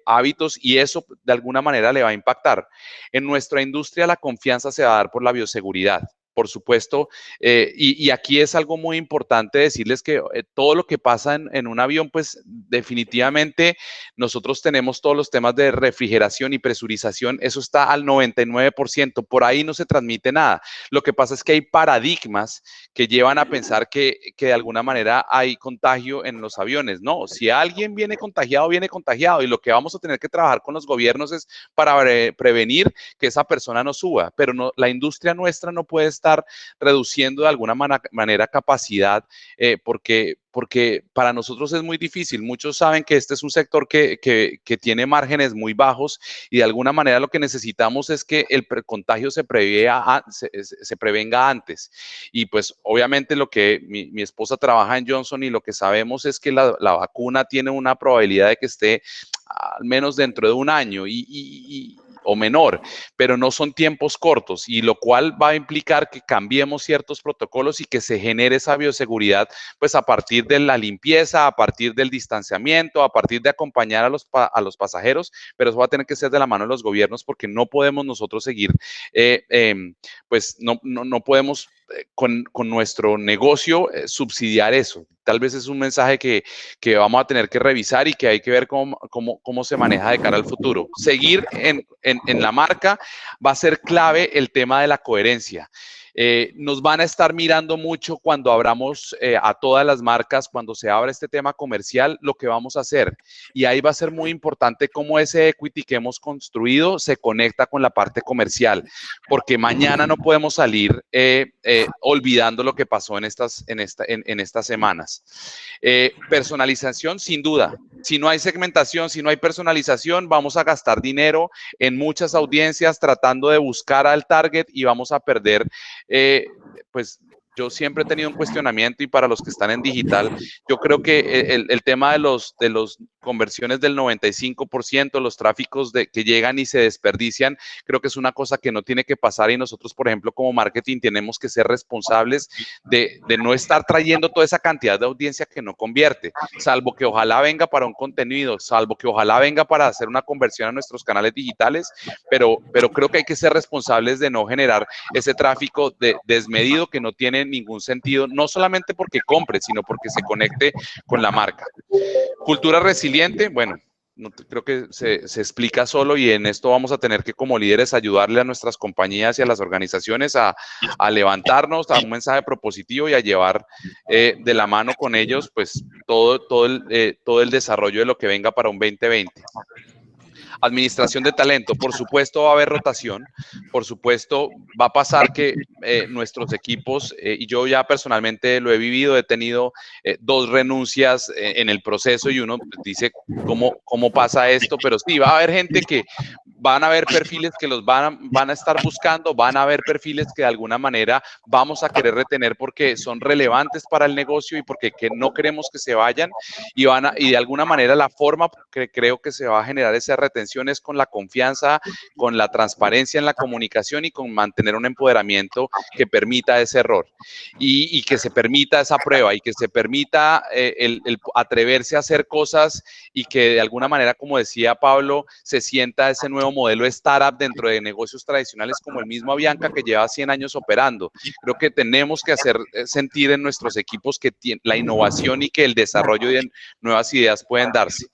hábitos, y eso de alguna manera le va a impactar. En nuestra industria la confianza se va a dar por la bioseguridad. Por supuesto, y aquí es algo muy importante decirles que todo lo que pasa en un avión, pues definitivamente nosotros tenemos todos los temas de refrigeración y presurización, eso está al 99%, por ahí no se transmite nada. Lo que pasa es que hay paradigmas que llevan a pensar que de alguna manera hay contagio en los aviones. No, si alguien viene contagiado, y lo que vamos a tener que trabajar con los gobiernos es para prevenir que esa persona no suba, pero no, la industria nuestra no puede estar reduciendo de alguna manera capacidad, porque para nosotros es muy difícil. Muchos saben que este es un sector que tiene márgenes muy bajos, y de alguna manera lo que necesitamos es que el contagio se prevenga antes. Y pues obviamente lo que mi esposa trabaja en Johnson, y lo que sabemos es que la vacuna tiene una probabilidad de que esté al menos dentro de un año o menor, pero no son tiempos cortos, y lo cual va a implicar que cambiemos ciertos protocolos y que se genere esa bioseguridad, pues a partir de la limpieza, a partir del distanciamiento, a partir de acompañar a los pasajeros, pero eso va a tener que ser de la mano de los gobiernos, porque no podemos nosotros seguir, pues no podemos con nuestro negocio subsidiar eso. Tal vez es un mensaje que vamos a tener que revisar y que hay que ver cómo se maneja de cara al futuro. Seguir en la marca va a ser clave el tema de la coherencia. Nos van a estar mirando mucho cuando abramos a todas las marcas, cuando se abra este tema comercial, lo que vamos a hacer. Y ahí va a ser muy importante cómo ese equity que hemos construido se conecta con la parte comercial, porque mañana no podemos salir olvidando lo que pasó en estas semanas. Personalización, sin duda. Si no hay segmentación, si no hay personalización, vamos a gastar dinero en muchas audiencias tratando de buscar al target, y vamos a perder pues yo siempre he tenido un cuestionamiento, y para los que están en digital, yo creo que el tema de los conversiones del 95%, los tráficos que llegan y se desperdician, creo que es una cosa que no tiene que pasar, y nosotros, por ejemplo, como marketing, tenemos que ser responsables de no estar trayendo toda esa cantidad de audiencia que no convierte, salvo que ojalá venga para un contenido, salvo que ojalá venga para hacer una conversión a nuestros canales digitales, pero creo que hay que ser responsables de no generar ese tráfico desmedido que no tiene ningún sentido, no solamente porque compre, sino porque se conecte con la marca. Cultura resiliente, bueno, no, creo que se explica solo, y en esto vamos a tener que, como líderes, ayudarle a nuestras compañías y a las organizaciones a levantarnos, a un mensaje propositivo y a llevar de la mano con ellos pues todo el desarrollo de lo que venga para un 2020. Administración de talento, por supuesto va a haber rotación, por supuesto va a pasar que nuestros equipos, y yo ya personalmente lo he vivido, he tenido 2 renuncias en el proceso, y uno dice, ¿cómo pasa esto? Pero sí, va a haber gente que van a haber perfiles que los van a estar buscando, van a haber perfiles que de alguna manera vamos a querer retener porque son relevantes para el negocio y porque no queremos que se vayan, y de alguna manera la forma que creo que se va a generar esa retención es con la confianza, con la transparencia en la comunicación y con mantener un empoderamiento que permita ese error y que se permita esa prueba y que se permita el atreverse a hacer cosas, y que de alguna manera, como decía Pablo, se sienta ese nuevo modelo startup dentro de negocios tradicionales como el mismo Avianca, que lleva 100 años operando. Creo que tenemos que hacer sentir en nuestros equipos que la innovación y que el desarrollo de nuevas ideas pueden darse.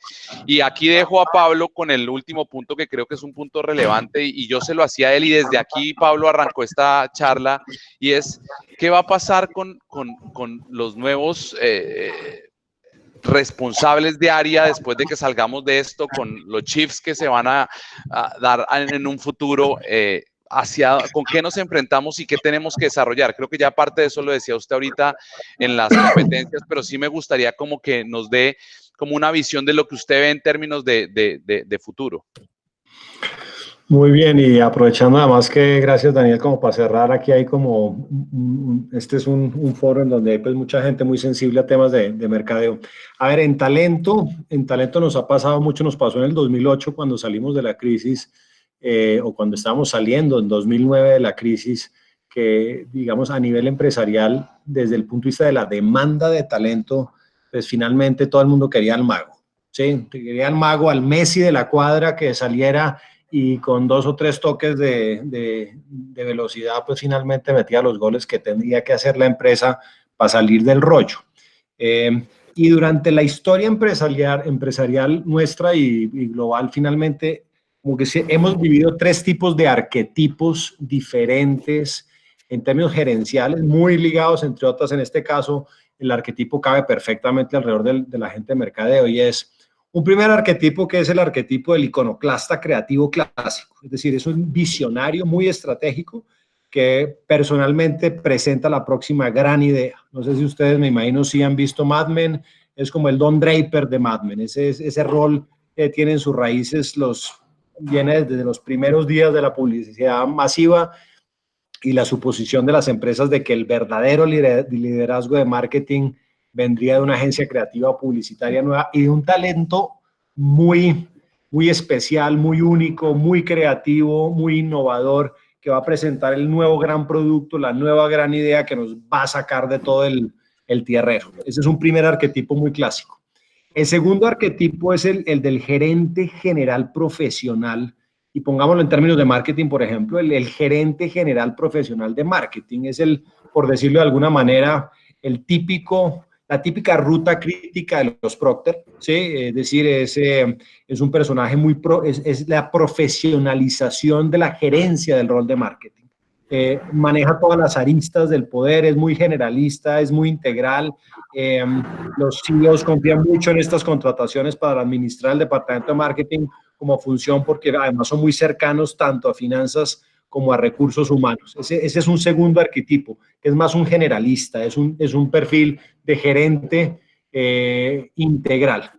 Y aquí dejo a Pablo con el último punto, que creo que es un punto relevante, y yo se lo hacía a él, y desde aquí Pablo arrancó esta charla, y es, ¿qué va a pasar con los nuevos responsables de área después de que salgamos de esto, con los chiefs que se van a dar en un futuro? ¿Con qué nos enfrentamos y qué tenemos que desarrollar? Creo que ya parte de eso lo decía usted ahorita en las competencias, pero sí me gustaría como que nos dé como una visión de lo que usted ve en términos de futuro. Muy bien, y aprovechando además que, gracias Daniel, como para cerrar, aquí hay como, este es un foro en donde hay pues mucha gente muy sensible a temas de mercadeo. A ver, en talento nos ha pasado mucho, nos pasó en el 2008 cuando salimos de la crisis, o cuando estábamos saliendo en 2009 de la crisis, que digamos a nivel empresarial, desde el punto de vista de la demanda de talento, pues finalmente todo el mundo quería al mago, ¿sí? Quería al mago, al Messi de la cuadra que saliera y con 2 o 3 toques de velocidad, pues finalmente metía los goles que tendría que hacer la empresa para salir del rollo. Y durante la historia empresarial nuestra y global, finalmente, como que hemos vivido 3 tipos de arquetipos diferentes en términos gerenciales, muy ligados, entre otras, en este caso, el arquetipo cabe perfectamente alrededor de la gente de mercadeo, y es un primer arquetipo que es el arquetipo del iconoclasta creativo clásico, es decir, es un visionario muy estratégico que personalmente presenta la próxima gran idea. No sé si ustedes, me imagino, sí han visto Mad Men, es como el Don Draper de Mad Men, ese rol que tiene en sus raíces, viene desde los primeros días de la publicidad masiva y la suposición de las empresas de que el verdadero liderazgo de marketing vendría de una agencia creativa publicitaria nueva y de un talento muy, muy especial, muy único, muy creativo, muy innovador, que va a presentar el nuevo gran producto, la nueva gran idea que nos va a sacar de todo el tierrero. Ese es un primer arquetipo muy clásico. El segundo arquetipo es el del gerente general profesional, y pongámoslo en términos de marketing, por ejemplo, el gerente general profesional de marketing es por decirlo de alguna manera, la típica ruta crítica de los Procter, ¿sí? Es decir, es un personaje es la profesionalización de la gerencia del rol de marketing. Maneja todas las aristas del poder, es muy generalista, es muy integral. Los CEOs confían mucho en estas contrataciones para administrar el departamento de marketing como función, porque además son muy cercanos tanto a finanzas como a recursos humanos. Ese es un segundo arquetipo, que es más un generalista, es un perfil de gerente integral.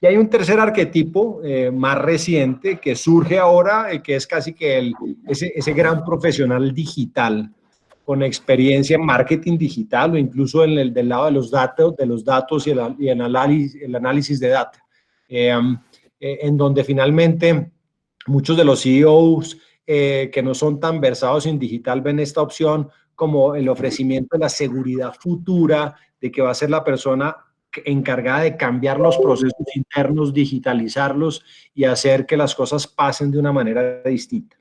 Y hay un tercer arquetipo más reciente que surge ahora, que es casi que ese gran profesional digital, con experiencia en marketing digital o incluso del lado de los datos y el análisis de data, en donde finalmente muchos de los CEOs que no son tan versados en digital ven esta opción como el ofrecimiento de la seguridad futura de que va a ser la persona encargada de cambiar los procesos internos, digitalizarlos y hacer que las cosas pasen de una manera distinta.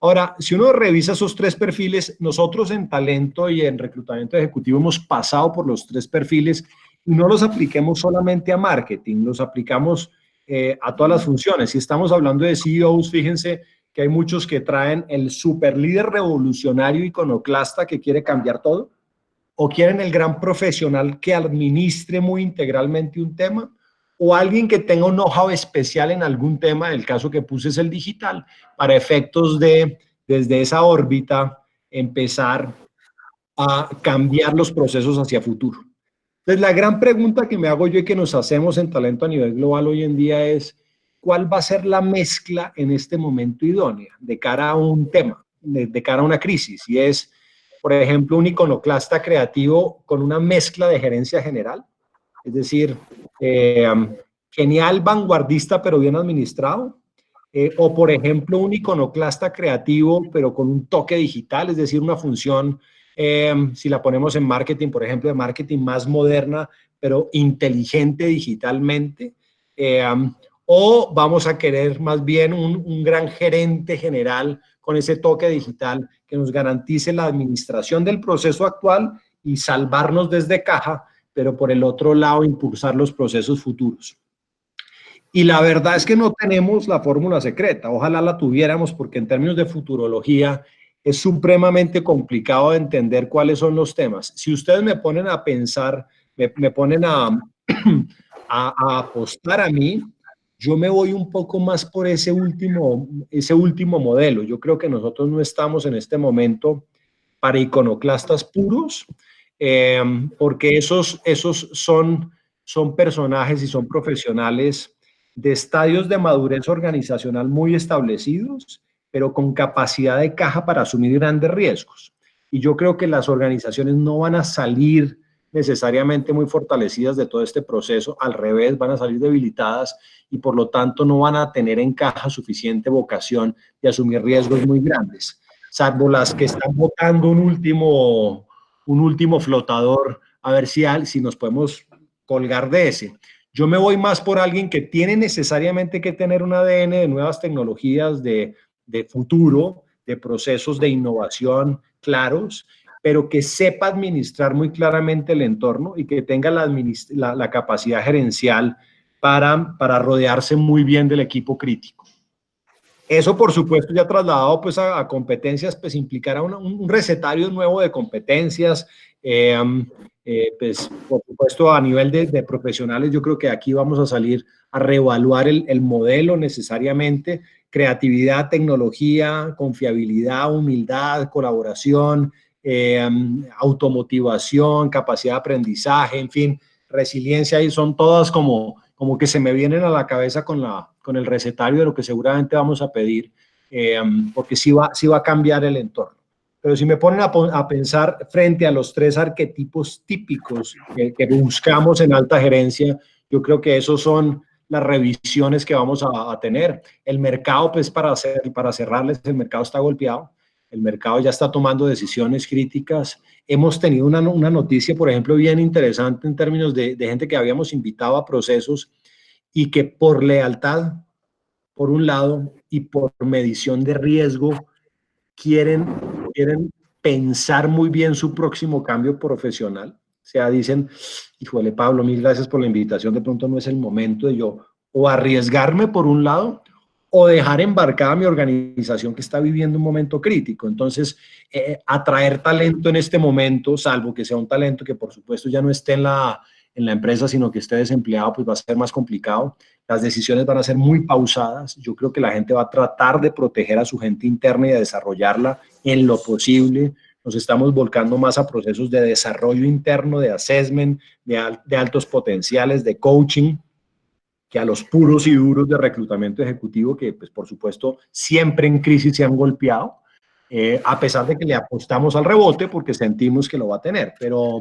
Ahora, si uno revisa esos 3 perfiles, nosotros en talento y en reclutamiento ejecutivo hemos pasado por los 3 perfiles y no los apliquemos solamente a marketing, los aplicamos a todas las funciones. Si estamos hablando de CEOs, fíjense que hay muchos que traen el super líder revolucionario iconoclasta que quiere cambiar todo, o quieren el gran profesional que administre muy integralmente un tema, o alguien que tenga un know-how especial en algún tema, el caso que puse es el digital, para efectos de, desde esa órbita, empezar a cambiar los procesos hacia futuro. Entonces, la gran pregunta que me hago yo y que nos hacemos en talento a nivel global hoy en día es, ¿cuál va a ser la mezcla en este momento idónea de cara a un tema, de cara a una crisis? Y es, por ejemplo, un iconoclasta creativo con una mezcla de gerencia general, es decir, genial, vanguardista, pero bien administrado, o por ejemplo, un iconoclasta creativo, pero con un toque digital, es decir, una función, si la ponemos en marketing, por ejemplo, de marketing más moderna, pero inteligente digitalmente, o vamos a querer más bien un gran gerente general con ese toque digital que nos garantice la administración del proceso actual y salvarnos desde caja, pero por el otro lado impulsar los procesos futuros. Y la verdad es que no tenemos la fórmula secreta, ojalá la tuviéramos, porque en términos de futurología es supremamente complicado de entender cuáles son los temas. Si ustedes me ponen a pensar, me ponen a apostar a mí, yo me voy un poco más por ese último modelo. Yo creo que nosotros no estamos en este momento para iconoclastas puros, porque esos son personajes y son profesionales de estadios de madurez organizacional muy establecidos, pero con capacidad de caja para asumir grandes riesgos. Y yo creo que las organizaciones no van a salir necesariamente muy fortalecidas de todo este proceso, al revés, van a salir debilitadas y por lo tanto no van a tener en caja suficiente vocación de asumir riesgos muy grandes, salvo las que están botando un último flotador, a ver si nos podemos colgar de ese. Yo me voy más por alguien que tiene necesariamente que tener un ADN de nuevas tecnologías, de futuro, de procesos de innovación claros, pero que sepa administrar muy claramente el entorno y que tenga la capacidad gerencial para rodearse muy bien del equipo crítico. Eso, por supuesto, ya trasladado pues, a competencias, pues implicará un recetario nuevo de competencias. Pues, por supuesto, a nivel de profesionales, yo creo que aquí vamos a salir a reevaluar el modelo necesariamente. Creatividad, tecnología, confiabilidad, humildad, colaboración, automotivación, capacidad de aprendizaje, en fin, resiliencia, y son todas como que se me vienen a la cabeza con el recetario de lo que seguramente vamos a pedir, porque sí va a cambiar el entorno. Pero si me ponen a pensar frente a los 3 arquetipos típicos que buscamos en alta gerencia, yo creo que esos son las revisiones que vamos a tener. El mercado, pues para cerrarles, el mercado está golpeado. El mercado ya está tomando decisiones críticas. Hemos tenido una noticia, por ejemplo, bien interesante en términos de gente que habíamos invitado a procesos y que por lealtad, por un lado, y por medición de riesgo, quieren pensar muy bien su próximo cambio profesional. O sea, dicen, híjole, Pablo, mil gracias por la invitación, de pronto no es el momento de yo o arriesgarme por un lado o dejar embarcada mi organización que está viviendo un momento crítico. Entonces, atraer talento en este momento, salvo que sea un talento que por supuesto ya no esté en la empresa, sino que esté desempleado, pues va a ser más complicado. Las decisiones van a ser muy pausadas. Yo creo que la gente va a tratar de proteger a su gente interna y de desarrollarla en lo posible. Nos estamos volcando más a procesos de desarrollo interno, de assessment, de altos potenciales, de coaching, que a los puros y duros de reclutamiento ejecutivo, que pues por supuesto siempre en crisis se han golpeado. a pesar de que le apostamos al rebote porque sentimos que lo va a tener. Pero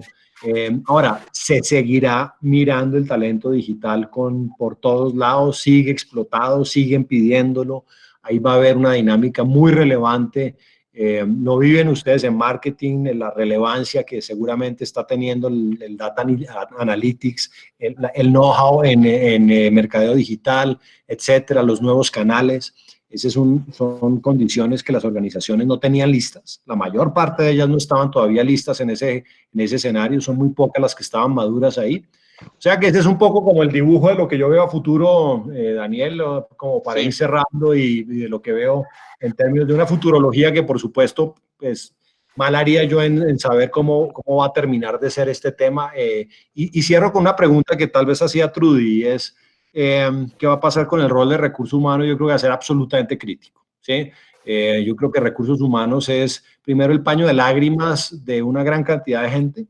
ahora, se seguirá mirando el talento digital por todos lados, sigue explotado, siguen pidiéndolo, ahí va a haber una dinámica muy relevante. Lo viven ustedes en marketing, en la relevancia que seguramente está teniendo el data analytics, el know-how en mercadeo digital, etcétera, los nuevos canales. Esas son condiciones que las organizaciones no tenían listas. La mayor parte de ellas no estaban todavía listas en ese escenario. Son muy pocas las que estaban maduras ahí. O sea que este es un poco como el dibujo de lo que yo veo a futuro, Daniel, como para ir cerrando y de lo que veo en términos de una futurología que, por supuesto, pues mal haría yo en saber cómo va a terminar de ser este tema. Y cierro con una pregunta que tal vez hacía Trudy, es ¿qué va a pasar con el rol de recursos humanos? Yo creo que va a ser absolutamente crítico, ¿sí? Yo creo que recursos humanos es, primero, el paño de lágrimas de una gran cantidad de gente.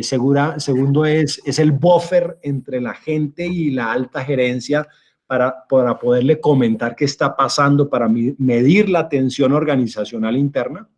Segundo, es el buffer entre la gente y la alta gerencia para poderle comentar qué está pasando, para medir la tensión organizacional interna.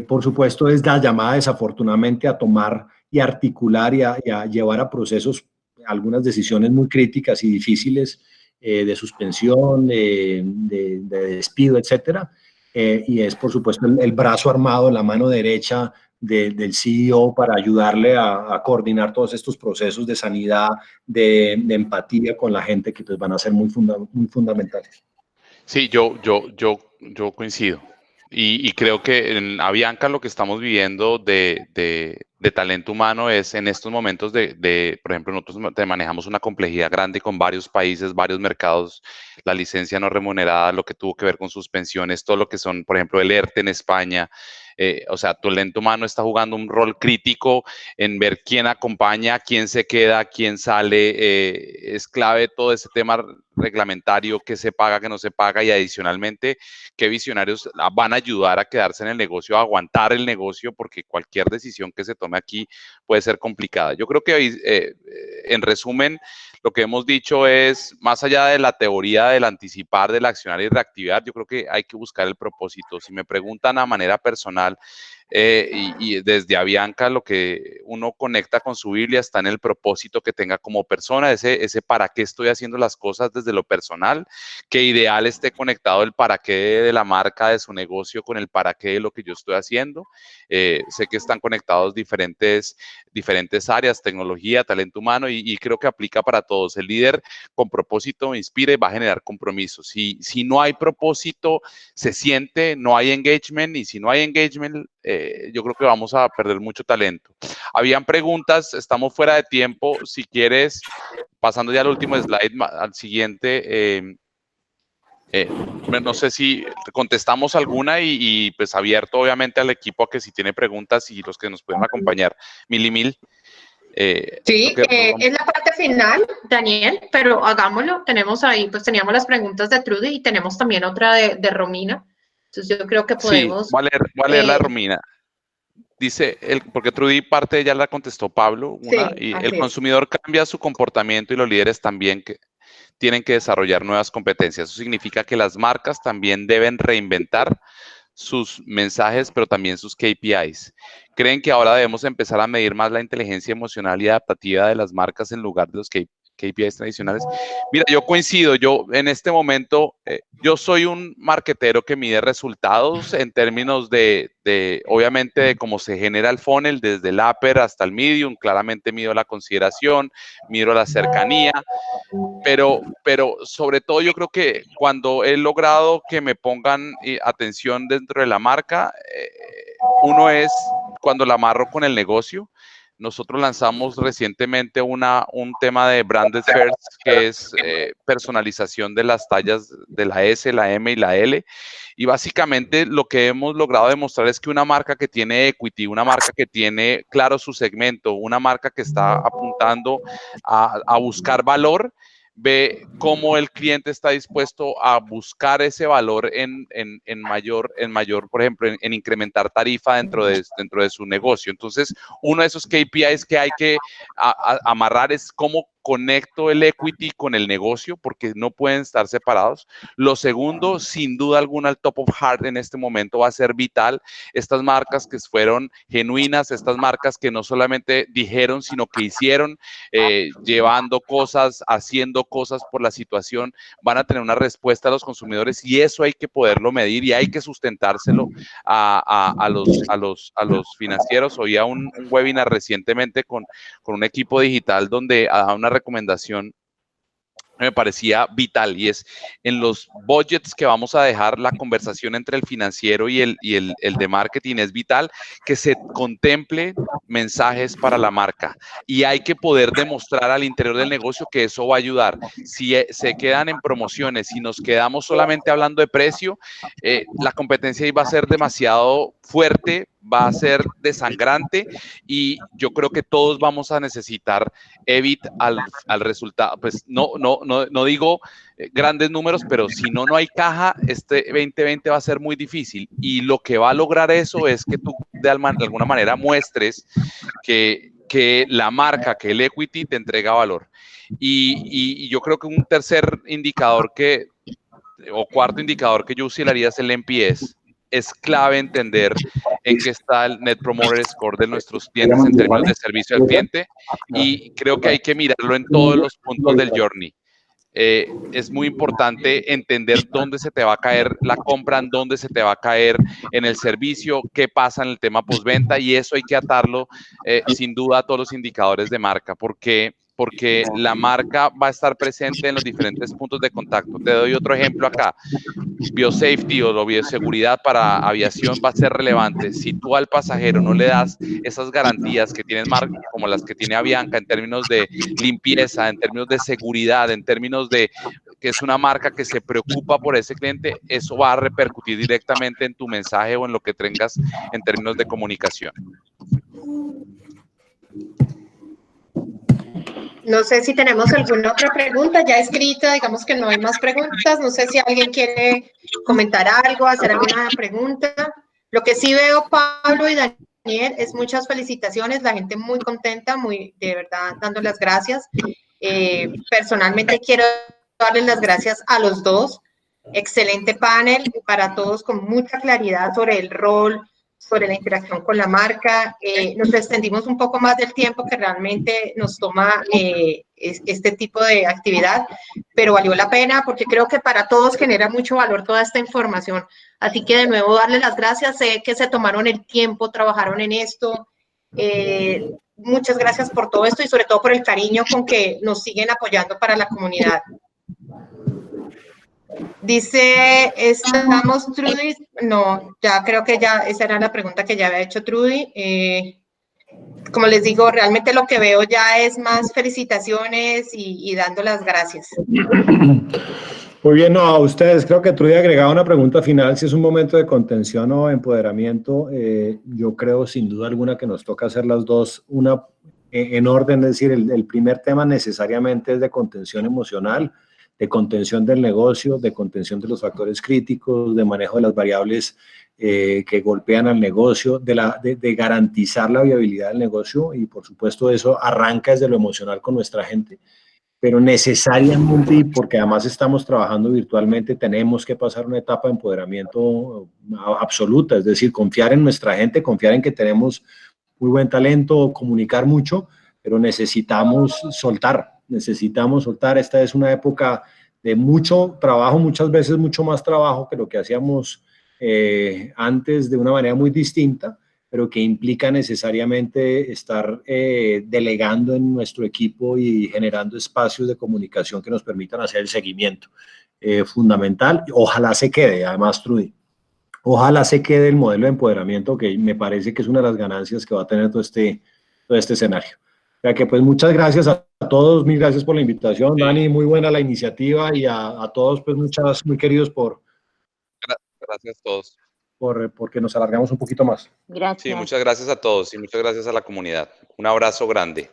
Por supuesto, es la llamada desafortunadamente a tomar y articular y a llevar a procesos algunas decisiones muy críticas y difíciles de suspensión, de despido, etcétera. Y es, por supuesto, el brazo armado, la mano derecha del CEO para ayudarle a coordinar todos estos procesos de sanidad, de empatía con la gente que pues, van a ser muy fundamentales. Sí, yo coincido. Y creo que en Avianca lo que estamos viviendo de talento humano es en estos momentos por ejemplo, nosotros manejamos una complejidad grande con varios países, varios mercados, la licencia no remunerada, lo que tuvo que ver con suspensiones, todo lo que son, por ejemplo, el ERTE en España. O sea, talento humano está jugando un rol crítico en ver quién acompaña, quién se queda, quién sale. Es clave todo ese tema reglamentario, qué se paga, qué no se paga y adicionalmente qué visionarios van a ayudar a quedarse en el negocio, a aguantar el negocio, porque cualquier decisión que se tome aquí puede ser complicada. Yo creo que en resumen, lo que hemos dicho es, más allá de la teoría del anticipar, del accionar y reactivar, yo creo que hay que buscar el propósito. Si me preguntan a manera personal, y desde Avianca lo que uno conecta con su Biblia está en el propósito que tenga como persona, ese para qué estoy haciendo las cosas desde lo personal, que ideal esté conectado el para qué de la marca, de su negocio, con el para qué de lo que yo estoy haciendo. Sé que están conectados diferentes áreas, tecnología, talento humano, y creo que aplica para todos. El líder con propósito inspira y va a generar compromiso. Si no hay propósito, se siente, no hay engagement, y si no hay engagement, yo creo que vamos a perder mucho talento. Habían preguntas, estamos fuera de tiempo. Si quieres, pasando ya al último slide, al siguiente, no sé si contestamos alguna y pues abierto obviamente al equipo a que si tiene preguntas y los que nos pueden acompañar. Mil. Sí, es la parte final, Daniel, pero hagámoslo. Tenemos ahí, pues teníamos las preguntas de Trudy y tenemos también otra de Romina. Entonces yo creo que podemos... Sí, voy a leer la de Romina. Dice, porque Trudy parte ya la contestó Pablo, y el consumidor cambia su comportamiento y los líderes también tienen que desarrollar nuevas competencias. Eso significa que las marcas también deben reinventar sus mensajes, pero también sus KPIs. ¿Creen que ahora debemos empezar a medir más la inteligencia emocional y adaptativa de las marcas en lugar de los KPIs tradicionales? Mira, yo coincido. Yo en este momento, yo soy un marketero que mide resultados en términos obviamente, de cómo se genera el funnel desde el upper hasta el medium. Claramente mido la consideración, mido la cercanía, pero sobre todo yo creo que cuando he logrado que me pongan atención dentro de la marca, uno es cuando la amarro con el negocio. Nosotros lanzamos recientemente un tema de Branded First, que es personalización de las tallas de la S, la M y la L. Y básicamente lo que hemos logrado demostrar es que una marca que tiene equity, una marca que tiene claro su segmento, una marca que está apuntando a buscar valor, ve cómo el cliente está dispuesto a buscar ese valor en mayor, por ejemplo, en incrementar tarifa dentro de su negocio. Entonces, uno de esos KPIs que hay que amarrar es cómo conecto el equity con el negocio porque no pueden estar separados. Lo segundo, sin duda alguna, el top of heart en este momento va a ser vital. Estas marcas que fueron genuinas, estas marcas que no solamente dijeron, sino que hicieron, llevando cosas, haciendo cosas por la situación, van a tener una respuesta a los consumidores y eso hay que poderlo medir y hay que sustentárselo a los financieros. Oía un webinar recientemente con un equipo digital donde daba una recomendación me parecía vital y es en los budgets que vamos a dejar la conversación entre el financiero y el de marketing es vital que se contemple mensajes para la marca y hay que poder demostrar al interior del negocio que eso va a ayudar. Si se quedan en promociones, si nos quedamos solamente hablando de precio, la competencia ahí va a ser demasiado fuerte, va a ser desangrante y yo creo que todos vamos a necesitar EBIT al resultado. Pues no digo grandes números, pero si no hay caja, este 2020 va a ser muy difícil y lo que va a lograr eso es que tú de alguna manera muestres que la marca, que el equity te entrega valor. Y yo creo que un tercer indicador o cuarto indicador que yo utilizaría es el NPS. Es clave entender en qué está el Net Promoter Score de nuestros clientes en términos de servicio al cliente y creo que hay que mirarlo en todos los puntos del journey. Es muy importante entender dónde se te va a caer la compra, en dónde se te va a caer en el servicio, qué pasa en el tema postventa y eso hay que atarlo sin duda a todos los indicadores de marca porque la marca va a estar presente en los diferentes puntos de contacto. Te doy otro ejemplo acá. Biosafety o bioseguridad para aviación va a ser relevante. Si tú al pasajero no le das esas garantías que tienen marcas como las que tiene Avianca en términos de limpieza, en términos de seguridad, en términos de que es una marca que se preocupa por ese cliente, eso va a repercutir directamente en tu mensaje o en lo que tengas en términos de comunicación. No sé si tenemos alguna otra pregunta ya escrita, digamos que no hay más preguntas, no sé si alguien quiere comentar algo, hacer alguna pregunta. Lo que sí veo, Pablo y Daniel, es muchas felicitaciones, la gente muy contenta, muy de verdad dando las gracias. Personalmente quiero darles las gracias a los dos. Excelente panel para todos con mucha claridad sobre el rol, sobre la interacción con la marca. Nos extendimos un poco más del tiempo que realmente nos toma este tipo de actividad, pero valió la pena porque creo que para todos genera mucho valor toda esta información. Así que de nuevo darle las gracias, sé que se tomaron el tiempo, trabajaron en esto. Muchas gracias por todo esto y sobre todo por el cariño con que nos siguen apoyando para la comunidad. Dice, estamos Trudy, no, ya creo que ya esa era la pregunta que ya había hecho Trudy. Como les digo, realmente lo que veo ya es más felicitaciones y dando las gracias. Muy bien, no, a ustedes, creo que Trudy agregaba una pregunta final, si es un momento de contención o empoderamiento, yo creo sin duda alguna que nos toca hacer las dos, una en orden, es decir, el primer tema necesariamente es de contención emocional, de contención del negocio, de contención de los factores críticos, de manejo de las variables que golpean al negocio, de garantizar la viabilidad del negocio y por supuesto eso arranca desde lo emocional con nuestra gente, pero necesariamente y porque además estamos trabajando virtualmente tenemos que pasar una etapa de empoderamiento absoluta, es decir, confiar en nuestra gente, confiar en que tenemos muy buen talento, comunicar mucho, pero necesitamos soltar. Esta es una época de mucho trabajo, muchas veces mucho más trabajo que lo que hacíamos antes de una manera muy distinta, pero que implica necesariamente estar delegando en nuestro equipo y generando espacios de comunicación que nos permitan hacer el seguimiento fundamental. Ojalá se quede, además, Trudy. Ojalá se quede el modelo de empoderamiento que me parece que es una de las ganancias que va a tener todo este escenario. O sea que pues muchas gracias a todos, mil gracias por la invitación, Dani, muy buena la iniciativa y a todos pues muchas, muy queridos Gracias a todos. Porque nos alargamos un poquito más. Gracias. Sí, muchas gracias a todos y muchas gracias a la comunidad. Un abrazo grande.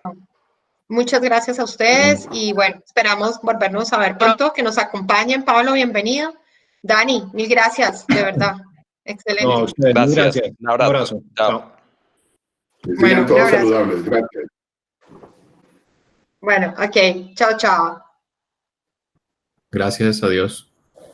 Muchas gracias a ustedes y bueno, esperamos volvernos a ver pronto, que nos acompañen. Pablo, bienvenido. Dani, mil gracias, de verdad. Excelente. No, a ustedes, gracias. Un abrazo. Chao. Que sigan todos saludables. Gracias. Bueno, ok. Chao, chao. Gracias, adiós.